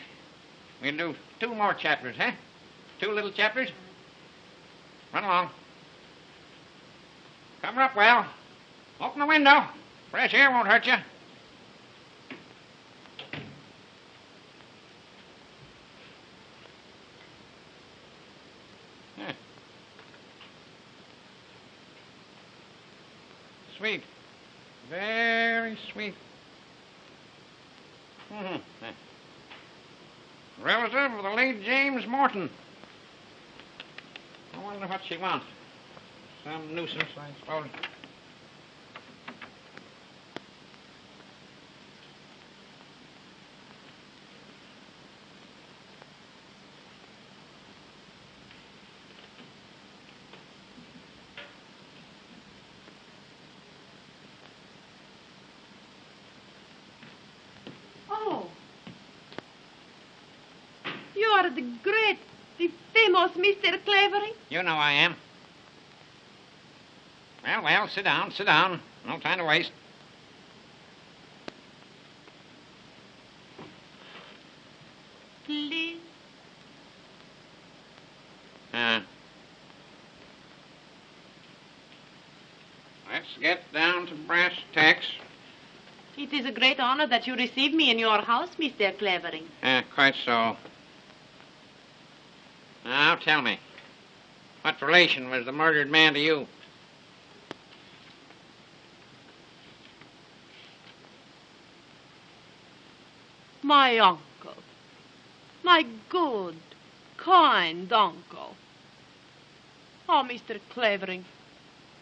we'll do 2 more chapters, huh? 2 little chapters. Run along. Cover up well. Open the window. Fresh air won't hurt you. Sweet. Very sweet. Relative of the late James Morton. I wonder what she wants. Some nuisance, I suppose. Oh. You are the great, the famous Mr. Clavering? You know I am. Well, sit down, sit down. No time to waste. Please. Let's get down to brass tacks. It is a great honor that you receive me in your house, Mr. Clavering. Quite so. Now, tell me, what relation was the murdered man to you? My uncle. My good, kind uncle. Oh, Mr. Clavering,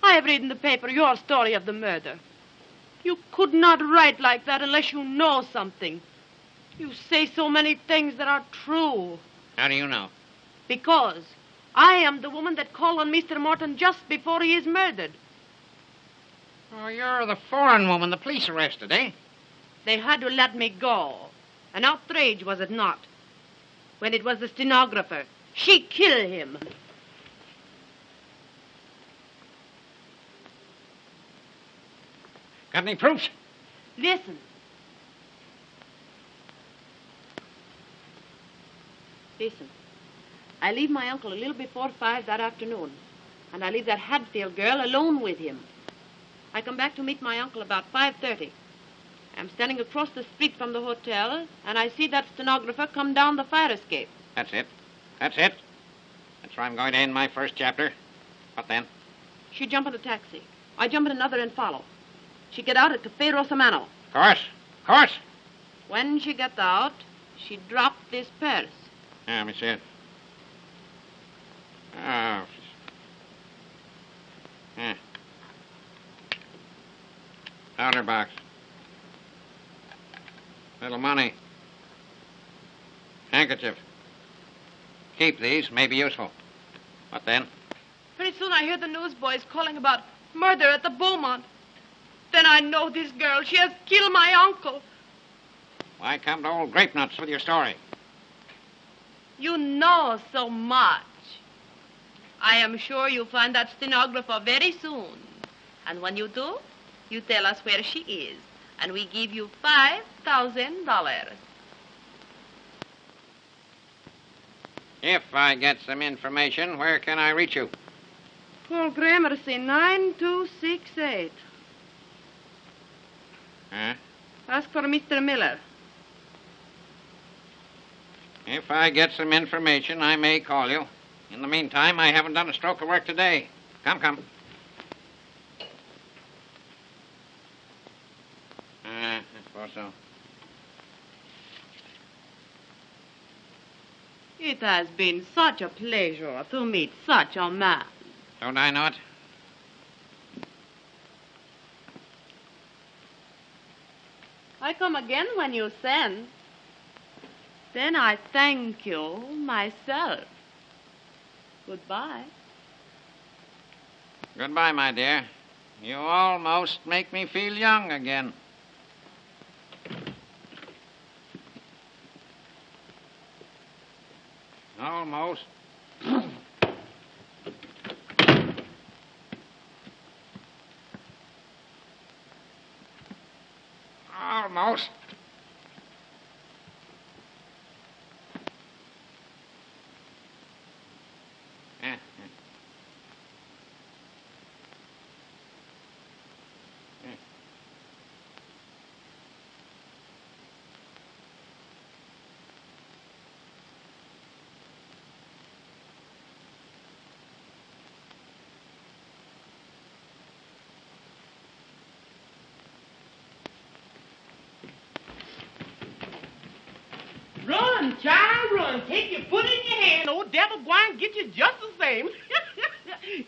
I have read in the paper your story of the murder. You could not write like that unless you know something. You say so many things that are true. How do you know? Because I am the woman that called on Mr. Morton just before he is murdered. Oh, you're the foreign woman the police arrested, eh? They had to let me go. An outrage, was it not? When it was the stenographer. She killed him. Got any proofs? Listen. Listen. I leave my uncle a little before 5 that afternoon, and I leave that Hadfield girl alone with him. I come back to meet my uncle about 5:30. I'm standing across the street from the hotel, and I see that stenographer come down the fire escape. That's it. That's it. That's where I'm going to end my first chapter. What then? She jump in a taxi. I jump in another and follow. She get out at Cafe Rosamano. Of course. Of course. When she gets out, she dropped this purse. Yeah, let me see it. Oh. Yeah. Powder box. Little money. Handkerchief. Keep these. May be useful. What then? Pretty soon I hear the newsboys calling about murder at the Beaumont. Then I know this girl. She has killed my uncle. Why come to old Grape Nuts with your story? You know so much. I am sure you'll find that stenographer very soon. And when you do, you tell us where she is. And we give you $5,000. If I get some information, where can I reach you? Paul Gramercy, 9268. Huh? Ask for Mr. Miller. If I get some information, I may call you. In the meantime, I haven't done a stroke of work today. Come, come. I suppose so. It has been such a pleasure to meet such a man. Don't I know it? I come again when you send. Then I thank you myself. Goodbye. Goodbye, my dear. You almost make me feel young again. Almost. Almost. Run, child, run. Take your foot in your hand. Old devil gwine get you just the same.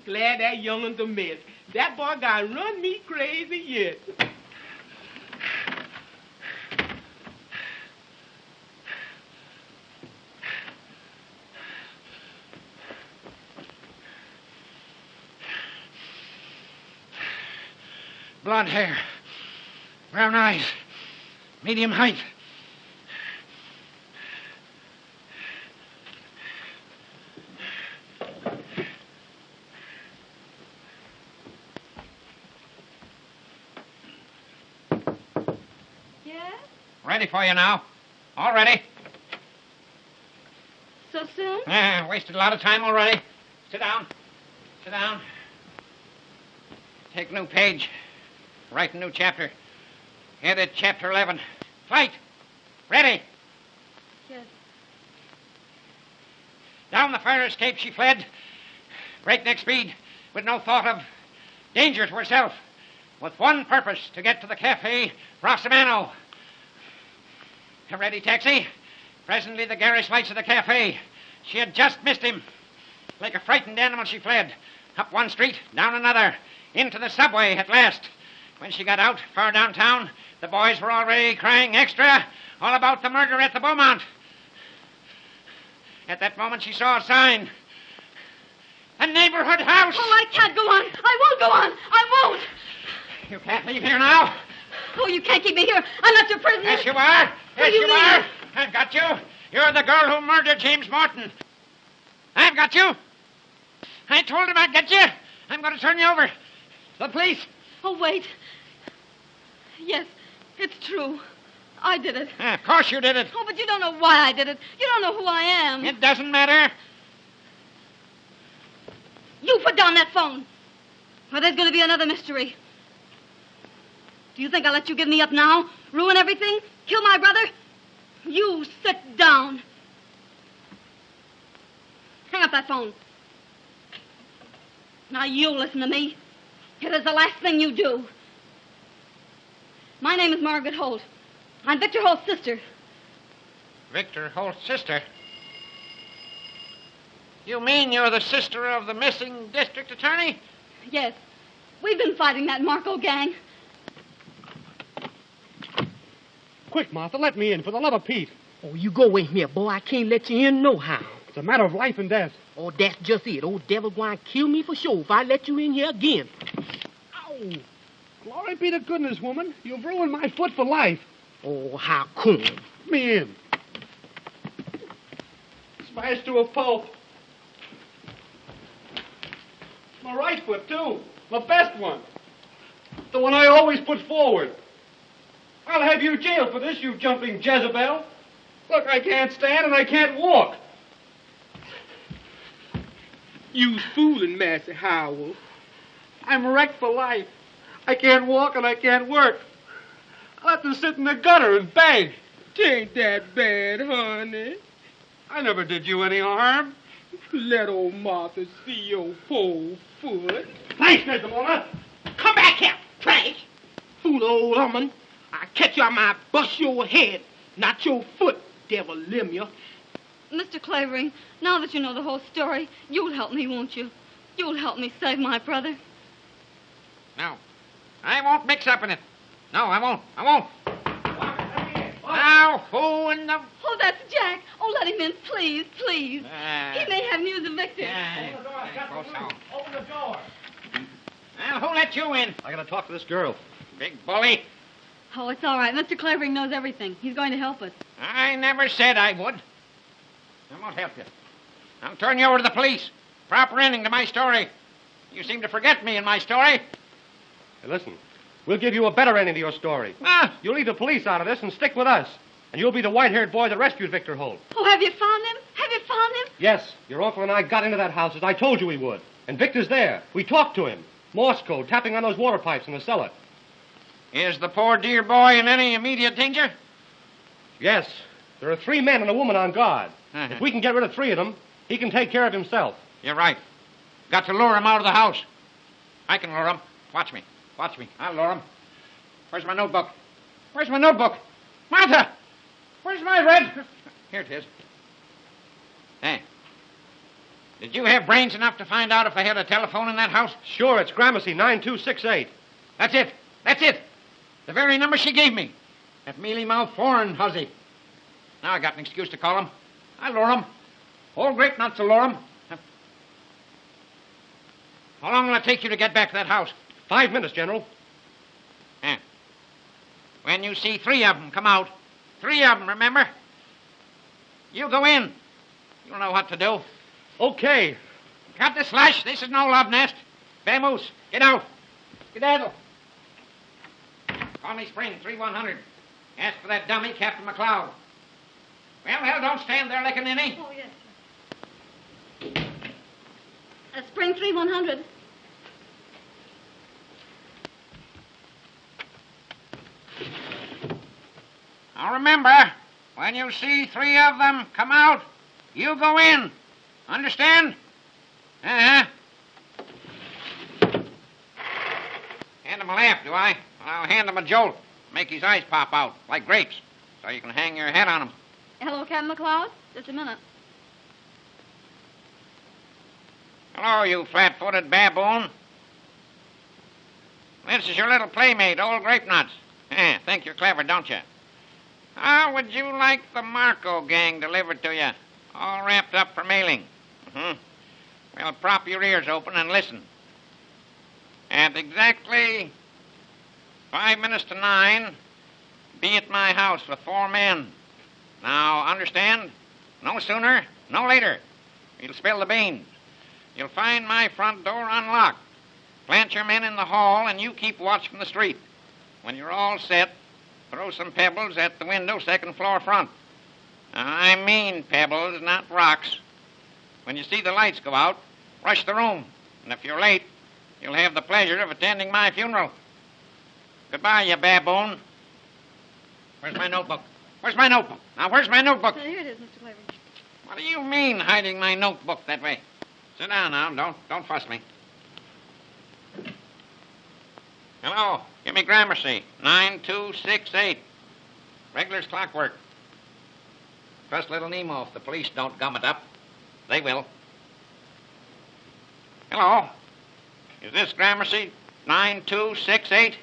Glad that young'un's a mess. That boy got run me crazy yet. Blonde hair. Brown eyes. Medium height. Ready for you now. All ready. So soon? Wasted a lot of time already. Sit down. Sit down. Take a new page. Write a new chapter. Headed Chapter 11. Flight. Ready. Yes. Down the fire escape she fled. Breakneck speed, with no thought of danger to herself. With one purpose, to get to the Cafe Rossimano. A ready taxi. Presently the garish lights of the cafe. She had just missed him. Like a frightened animal she fled. Up one street, down another. Into the subway at last. When she got out, far downtown, the boys were already crying extra all about the murder at the Beaumont. At that moment she saw a sign. A neighborhood house. Oh, I can't go on. I won't go on. I won't. You can't leave here now. Oh, you can't keep me here. I'm not your prisoner. Yes, you are. Yes, you you mean? are. I've got you. You're the girl who murdered James Morton. I've got you. I told him I'd get you. I'm going to turn you over. The police. Oh, wait. Yes, it's true. I did it. Of course you did it. Oh, but you don't know why I did it. You don't know who I am. It doesn't matter. You put down that phone. Or there's going to be another mystery. Do you think I'll let you give me up now? Ruin everything? Kill my brother? You sit down. Hang up that phone. Now you listen to me. It is the last thing you do. My name is Margaret Holt. I'm Victor Holt's sister. Victor Holt's sister? You mean you're the sister of the missing district attorney? Yes. We've been fighting that Marco gang. Quick, Martha, let me in, for the love of Pete. Oh, you go in here, boy. I can't let you in no how. It's a matter of life and death. Oh, that's just it. Old devil going to kill me for sure if I let you in here again. Ow! Glory be to goodness, woman. You've ruined my foot for life. Oh, how come? Let me in. Smashed to a pulp. My right foot, too. My best one. The one I always put forward. I'll have you jailed for this, you jumping Jezebel. Look, I can't stand and I can't walk. You's fooling, Master Howell. I'm wrecked for life. I can't walk and I can't work. I'll have to sit in the gutter and beg. Tain't that bad, honey. I never did you any harm. Let old Martha see your poor foot. Thanks, Desdemona. Come back here, trash. Fool old woman. I catch you, I might bust your head, not your foot, devil limb you. Mr. Clavering, now that you know the whole story, you'll help me, won't you? You'll help me save my brother. No. I won't mix up in it. No, I won't. I won't. Now, who in the... Oh, that's Jack. Oh, let him in, please, please. He may have news of Victor. Open the door. Well, who let you in? I gotta talk to this girl. Big bully. Oh, it's all right. Mr. Clavering knows everything. He's going to help us. I never said I would. I won't help you. I'll turn you over to the police. Proper ending to my story. You seem to forget me in my story. Hey, listen. We'll give you a better ending to your story. Ah, You'll leave the police out of this and stick with us. And you'll be the white-haired boy that rescued Victor Holt. Oh, have you found him? Have you found him? Yes, your uncle and I got into that house as I told you we would. And Victor's there. We talked to him. Morse code, tapping on those water pipes in the cellar. is the poor dear boy in any immediate danger? Yes. There are 3 men and a woman on guard. Uh-huh. If we can get rid of 3 of them, he can take care of himself. You're right. Got to lure him out of the house. I can lure him. Watch me. Watch me. I'll lure him. Where's my notebook? Where's my notebook? Martha! Where's my red? Here it is. Hey. Did you have brains enough to find out if they had a telephone in that house? Sure, it's Gramercy 9268. That's it. That's it. The very number she gave me. That mealy-mouthed foreign hussy. Now I got an excuse to call him. I'll lure him. Whole great nuts to lure him. How long will it take you to get back to that house? 5 minutes, General. Yeah. When you see 3 of them come out, 3 of them, remember? You go in. You'll know what to do. Okay. Cut the slash. This is no love nest. Vamoose, get out. Skedaddle. Call me Spring, 3100. Ask for that dummy, Captain McLeod. Well, don't stand there like an innie. Oh, yes, sir. Spring 3100. Now remember, when you see 3 of them come out, you go in. Understand? Uh-huh. Hand him a lamp, do I? Well, I'll hand him a jolt. Make his eyes pop out, like grapes, so you can hang your hat on him. Hello, Captain McLeod. Just a minute. Hello, you flat-footed baboon. This is your little playmate, old Grape Nuts. Think you're clever, don't you? How would you like the Marco gang delivered to you, all wrapped up for mailing? Well, prop your ears open and listen. At exactly 5 minutes to 9, be at my house with 4 men. Now, understand? No sooner, no later. You'll spill the beans. You'll find my front door unlocked. Plant your men in the hall, and you keep watch from the street. When you're all set, throw some pebbles at the window, 2nd floor front. I mean pebbles, not rocks. When you see the lights go out, rush the room. And if you're late, you'll have the pleasure of attending my funeral. Goodbye, you baboon. Where's my notebook? Where's my notebook? Now, where's my notebook? Here it is, Mr. Clavering. What do you mean, hiding my notebook that way? Sit down now. Don't fuss me. Hello. Give me Gramercy. 9268. Regular's clockwork. Trust little Nemo if the police don't gum it up. They will. Hello. Is this Gramercy 9268?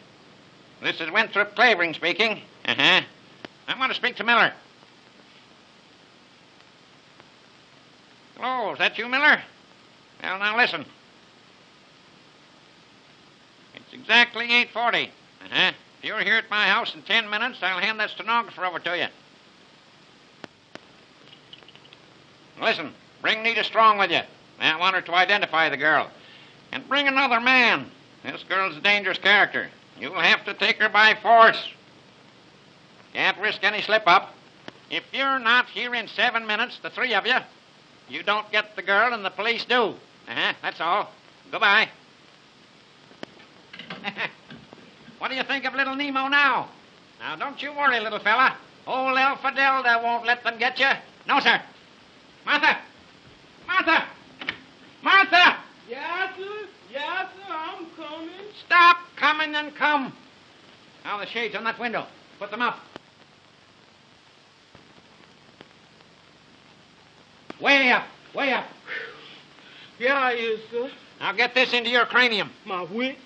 This is Winthrop Clavering speaking. Uh-huh. I want to speak to Miller. Hello, is that you, Miller? Well, now listen. It's exactly 8:40. Uh-huh. If you're here at my house in 10 minutes, I'll hand that stenographer over to you. Listen, bring Nita Strong with you. I want her to identify the girl. And bring another man. This girl's a dangerous character. You'll have to take her by force. Can't risk any slip-up. If you're not here in 7 minutes, the 3 of you, you don't get the girl and the police do. That's all. Goodbye. What do you think of little Nemo now? Now, don't you worry, little fella. Old El Fidelda won't let them get you. No, sir. Martha! Martha! Martha! Yes, sir. Yes, sir. I'm coming. Stop coming and come. Now, the shades on that window. Put them up. Way up. Way up. Yeah, I is, sir. Now, get this into your cranium. My wit.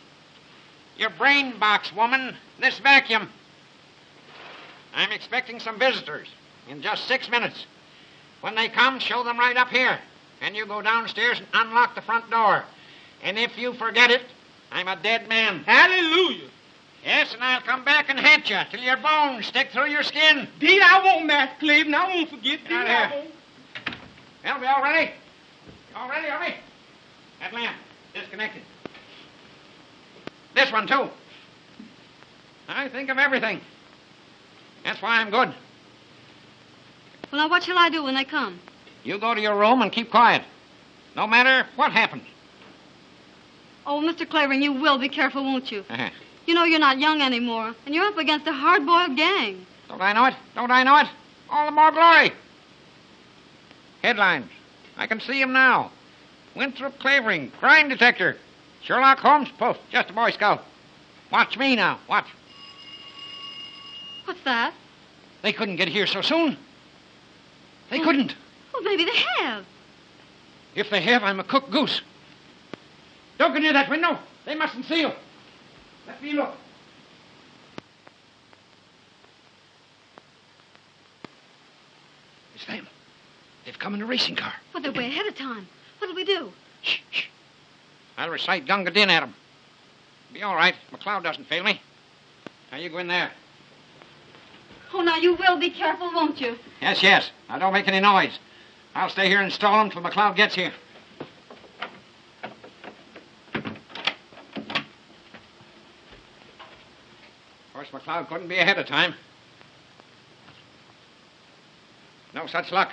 Your brain box, woman. This vacuum. I'm expecting some visitors in just 6 minutes. When they come, show them right up here. And you go downstairs and unlock the front door. And if you forget it, I'm a dead man. Hallelujah. Yes, and I'll come back and haunt you till your bones stick through your skin. Deed, I won't, Master Cleveland. I won't forget. Get out of here. Well, we all ready? All ready, are we? That lamp, disconnected. This one, too. I think of everything. That's why I'm good. Well, now, what shall I do when they come? You go to your room and keep quiet. No matter what happens. Oh, Mr. Clavering, you will be careful, won't you? Uh-huh. You know you're not young anymore, and you're up against a hard-boiled gang. Don't I know it? Don't I know it? All the more glory. Headlines. I can see him now. Winthrop Clavering, crime detector. Sherlock Holmes, poof, just a Boy Scout. Watch me now, watch. What's that? They couldn't get here so soon. They couldn't. Well, maybe they have. If they have, I'm a cooked goose. Don't go near that window. They mustn't see you. Let me look. It's them. They've come in a racing car. Well, they're way ahead of time. What'll we do? Shh, shh. I'll recite Gunga Din at them. Be all right. McLeod doesn't fail me. Now, you go in there. Oh, now, you will be careful, won't you? Yes, yes. Now, don't make any noise. I'll stay here and stall them till McLeod gets here. Of course, McLeod couldn't be ahead of time. No such luck.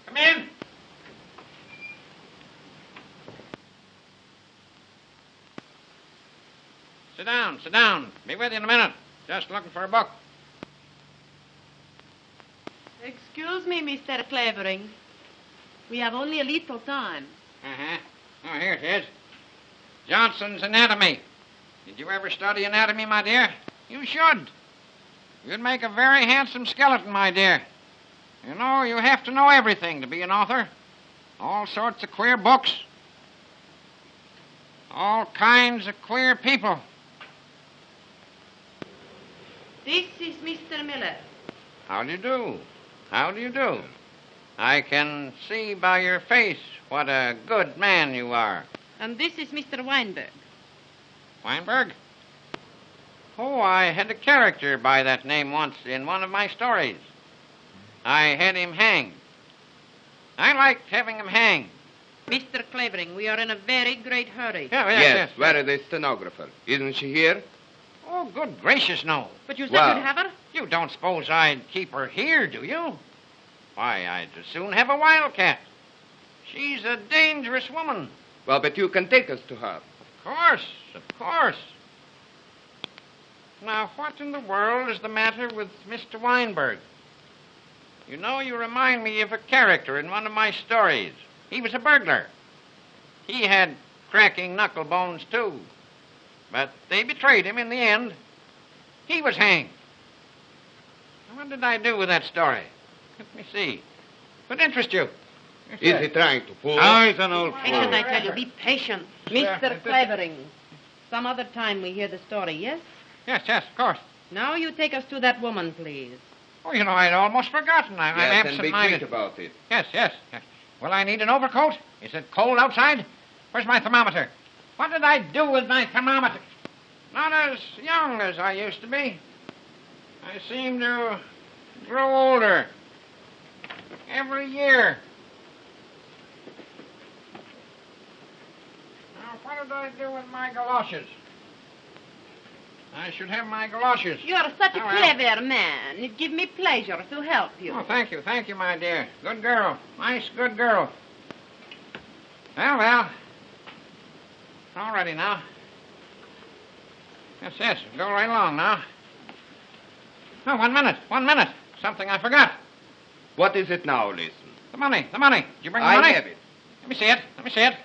Come in. Sit down, sit down. Be with you in a minute. Just looking for a book. Excuse me, Mr. Clavering. We have only a little time. Uh-huh. Oh, here it is. Johnson's Anatomy. Did you ever study anatomy, my dear? You should. You'd make a very handsome skeleton, my dear. You know, you have to know everything to be an author. All sorts of queer books. All kinds of queer people. This is Mr. Miller. How do you do? How do you do? I can see by your face what a good man you are. And this is Mr. Weinberg. Weinberg? Oh, I had a character by that name once in one of my stories. I had him hanged. I liked having him hanged. Mr. Clavering, we are in a very great hurry. Yes. Where is the stenographer? Isn't she here? Oh, good gracious, no. But you said Well- you'd have her? You don't suppose I'd keep her here, do you? Why, I'd as soon have a wildcat. She's a dangerous woman. Well, but you can take us to her. Of course. Now, what in the world is the matter with Mr. Weinberg? You know, you remind me of a character in one of my stories. He was a burglar. He had cracking knuckle bones, too. But they betrayed him in the end. He was hanged. What did I do with that story? Let me see. Could interest you. Is he trying to fool Oh, us? he's an old Patient, fool. I tell you. Be patient. Mr. Clavering. Some other time we hear the story, yes? Yes, of course. Now you take us to that woman, please. Oh, you know, I'd almost forgotten. I'm Yes, and be quick absent-minded. about it. Yes. Will I need an overcoat? Is it cold outside? Where's my thermometer? What did I do with my thermometer? Not as young as I used to be. I seem to grow older every year. Now, what did I do with my galoshes? I should have my galoshes. You are such a Oh, well. clever man. It gives me pleasure to help you. Oh, thank you, my dear. Good girl. Nice, good girl. Well. All ready now. Yes. Go right along now. Oh, 1 minute. Something I forgot. What is it now, listen? The money. Did you bring the I money? have it. Let me see it.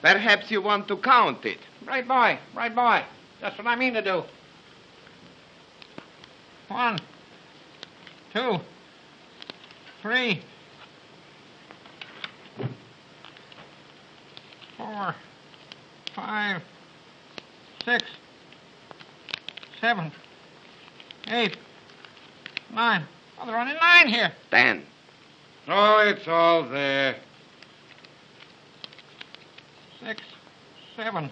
Perhaps you want to count it. Right boy. That's what I mean to do. 1, 2, 3, 4, 5, 6, 7, 8, 9. Oh, there are only 9 here. 10. Oh, it's all there. 6, 7,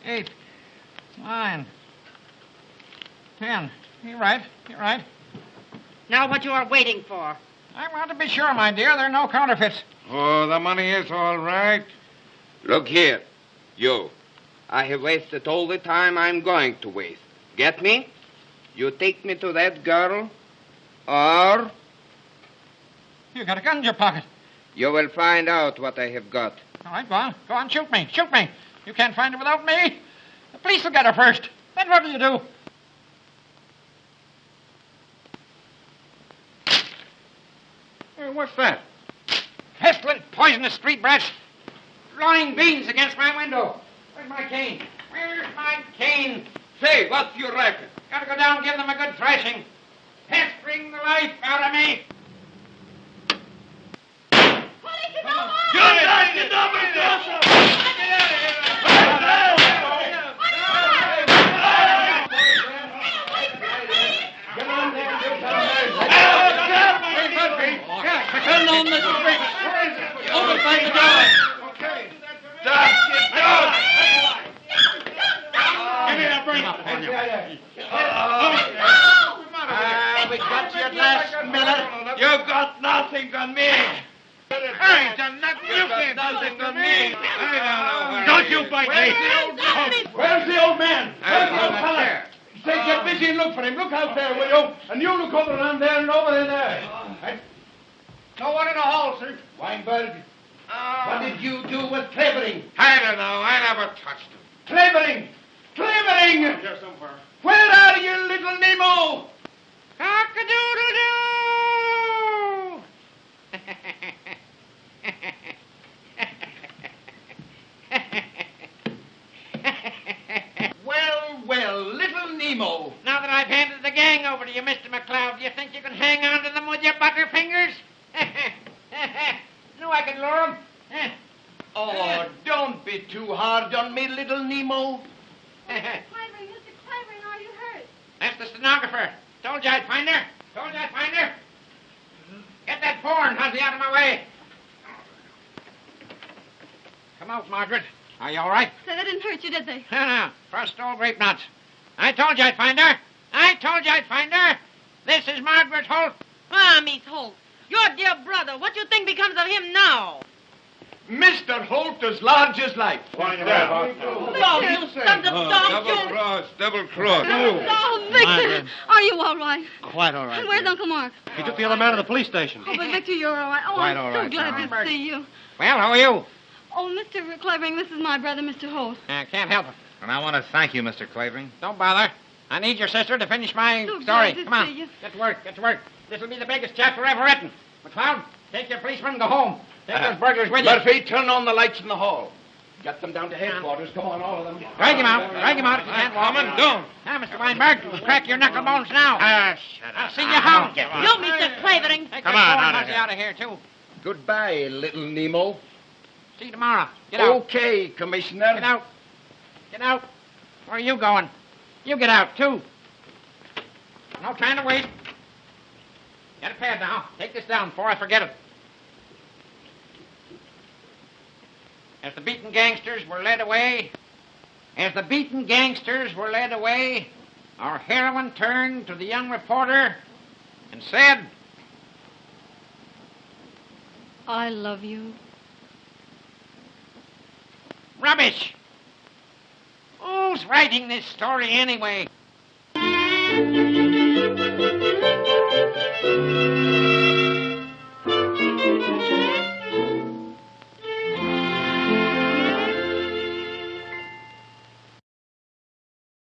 8, 9, 10. You're right. Now what you are waiting for? I want to be sure, my dear, there are no counterfeits. Oh, the money is all right. Look here, you. I have wasted all the time I'm going to waste. Get me? You take me to that girl, or You got a gun in your pocket. you will find out what I have got. All right, go on, shoot me. You can't find her without me. The police will get her first. Then what do you do? Hey, what's that? Pestilent, poisonous street brats. Blowing beans against my window. Where's my cane? Say, what's your record? Gotta go down and give them a good thrashing. Pestering the life out of me. Turn on the street. Open by the door. Okay. Give me that brain. We got you at last, Miller. You got nothing on me. I done nothing. You can't do nothing to me. Don't you bite me. Where's the old man? Where's the old fella? Say, get busy and look for him. Look out there, will you? And you look over around there and over there. No one in the hall, sir. Weinberg, What did you do with Clavering? I don't know. I never touched him. Clavering! Clavering! Here somewhere. Where are you, little Nemo? Cock-a-doodle-doo! Well, little Nemo. Now that I've handed the gang over to you, Mr. McCloud, do you think you can hang on to them with your butterfingers? Knew I could lure them. Oh, don't be too hard on me, little Nemo. Clavering, Mr. Clavering, are you hurt? That's the stenographer. Told you I'd find her. Told you I'd find her. Get that porn, Huzzy, out of my way. Come out, Margaret. Are you all right? Say, they didn't hurt you, did they? No. First stole grape nuts. I told you I'd find her. I told you I'd find her. This is Margaret Holt. Ah, Miss Holt, your dear brother, what do you think becomes of him now? Mr. Holt as large as life. Why not? Dog, you sons of dogs, you... Double cross. Oh, Victor, are you all right? Quite all right. And where's Uncle Mark? He took the other man to the police station. Oh, but Victor, you're all right. Oh, Quite I'm all so right, glad Sarah. to see you. Well, how are you? Oh, Mr. Clavering, this is my brother, Mr. Holt. Can't help it. And I want to thank you, Mr. Clavering. Don't bother. I need your sister to finish my So story. glad to Come on. see you. Get to work. Get to work. This will be the biggest chapter ever written. McCloud, take your policeman and go home. Take those burglars with you. Murphy, turn on the lights in the hall. Get them down to headquarters. Come on, all of them. Drag him out. Drag him out if you can't walk. Coming down. Now, Mr. Weinberg, crack your knuckle bones now. Shut I'll see you home. You, Mr. Clavering. Take Come that on, phone out of Huzzy here. out of here, too. Goodbye, little Nemo. See you tomorrow. Get out. Okay, Commissioner. Get out. Get out. Where are you going? You get out, too. No time to waste. Get a pad now. Take this down before I forget it. As the beaten gangsters were led away, our heroine turned to the young reporter and said, I love you. Rubbish! Who's writing this story anyway?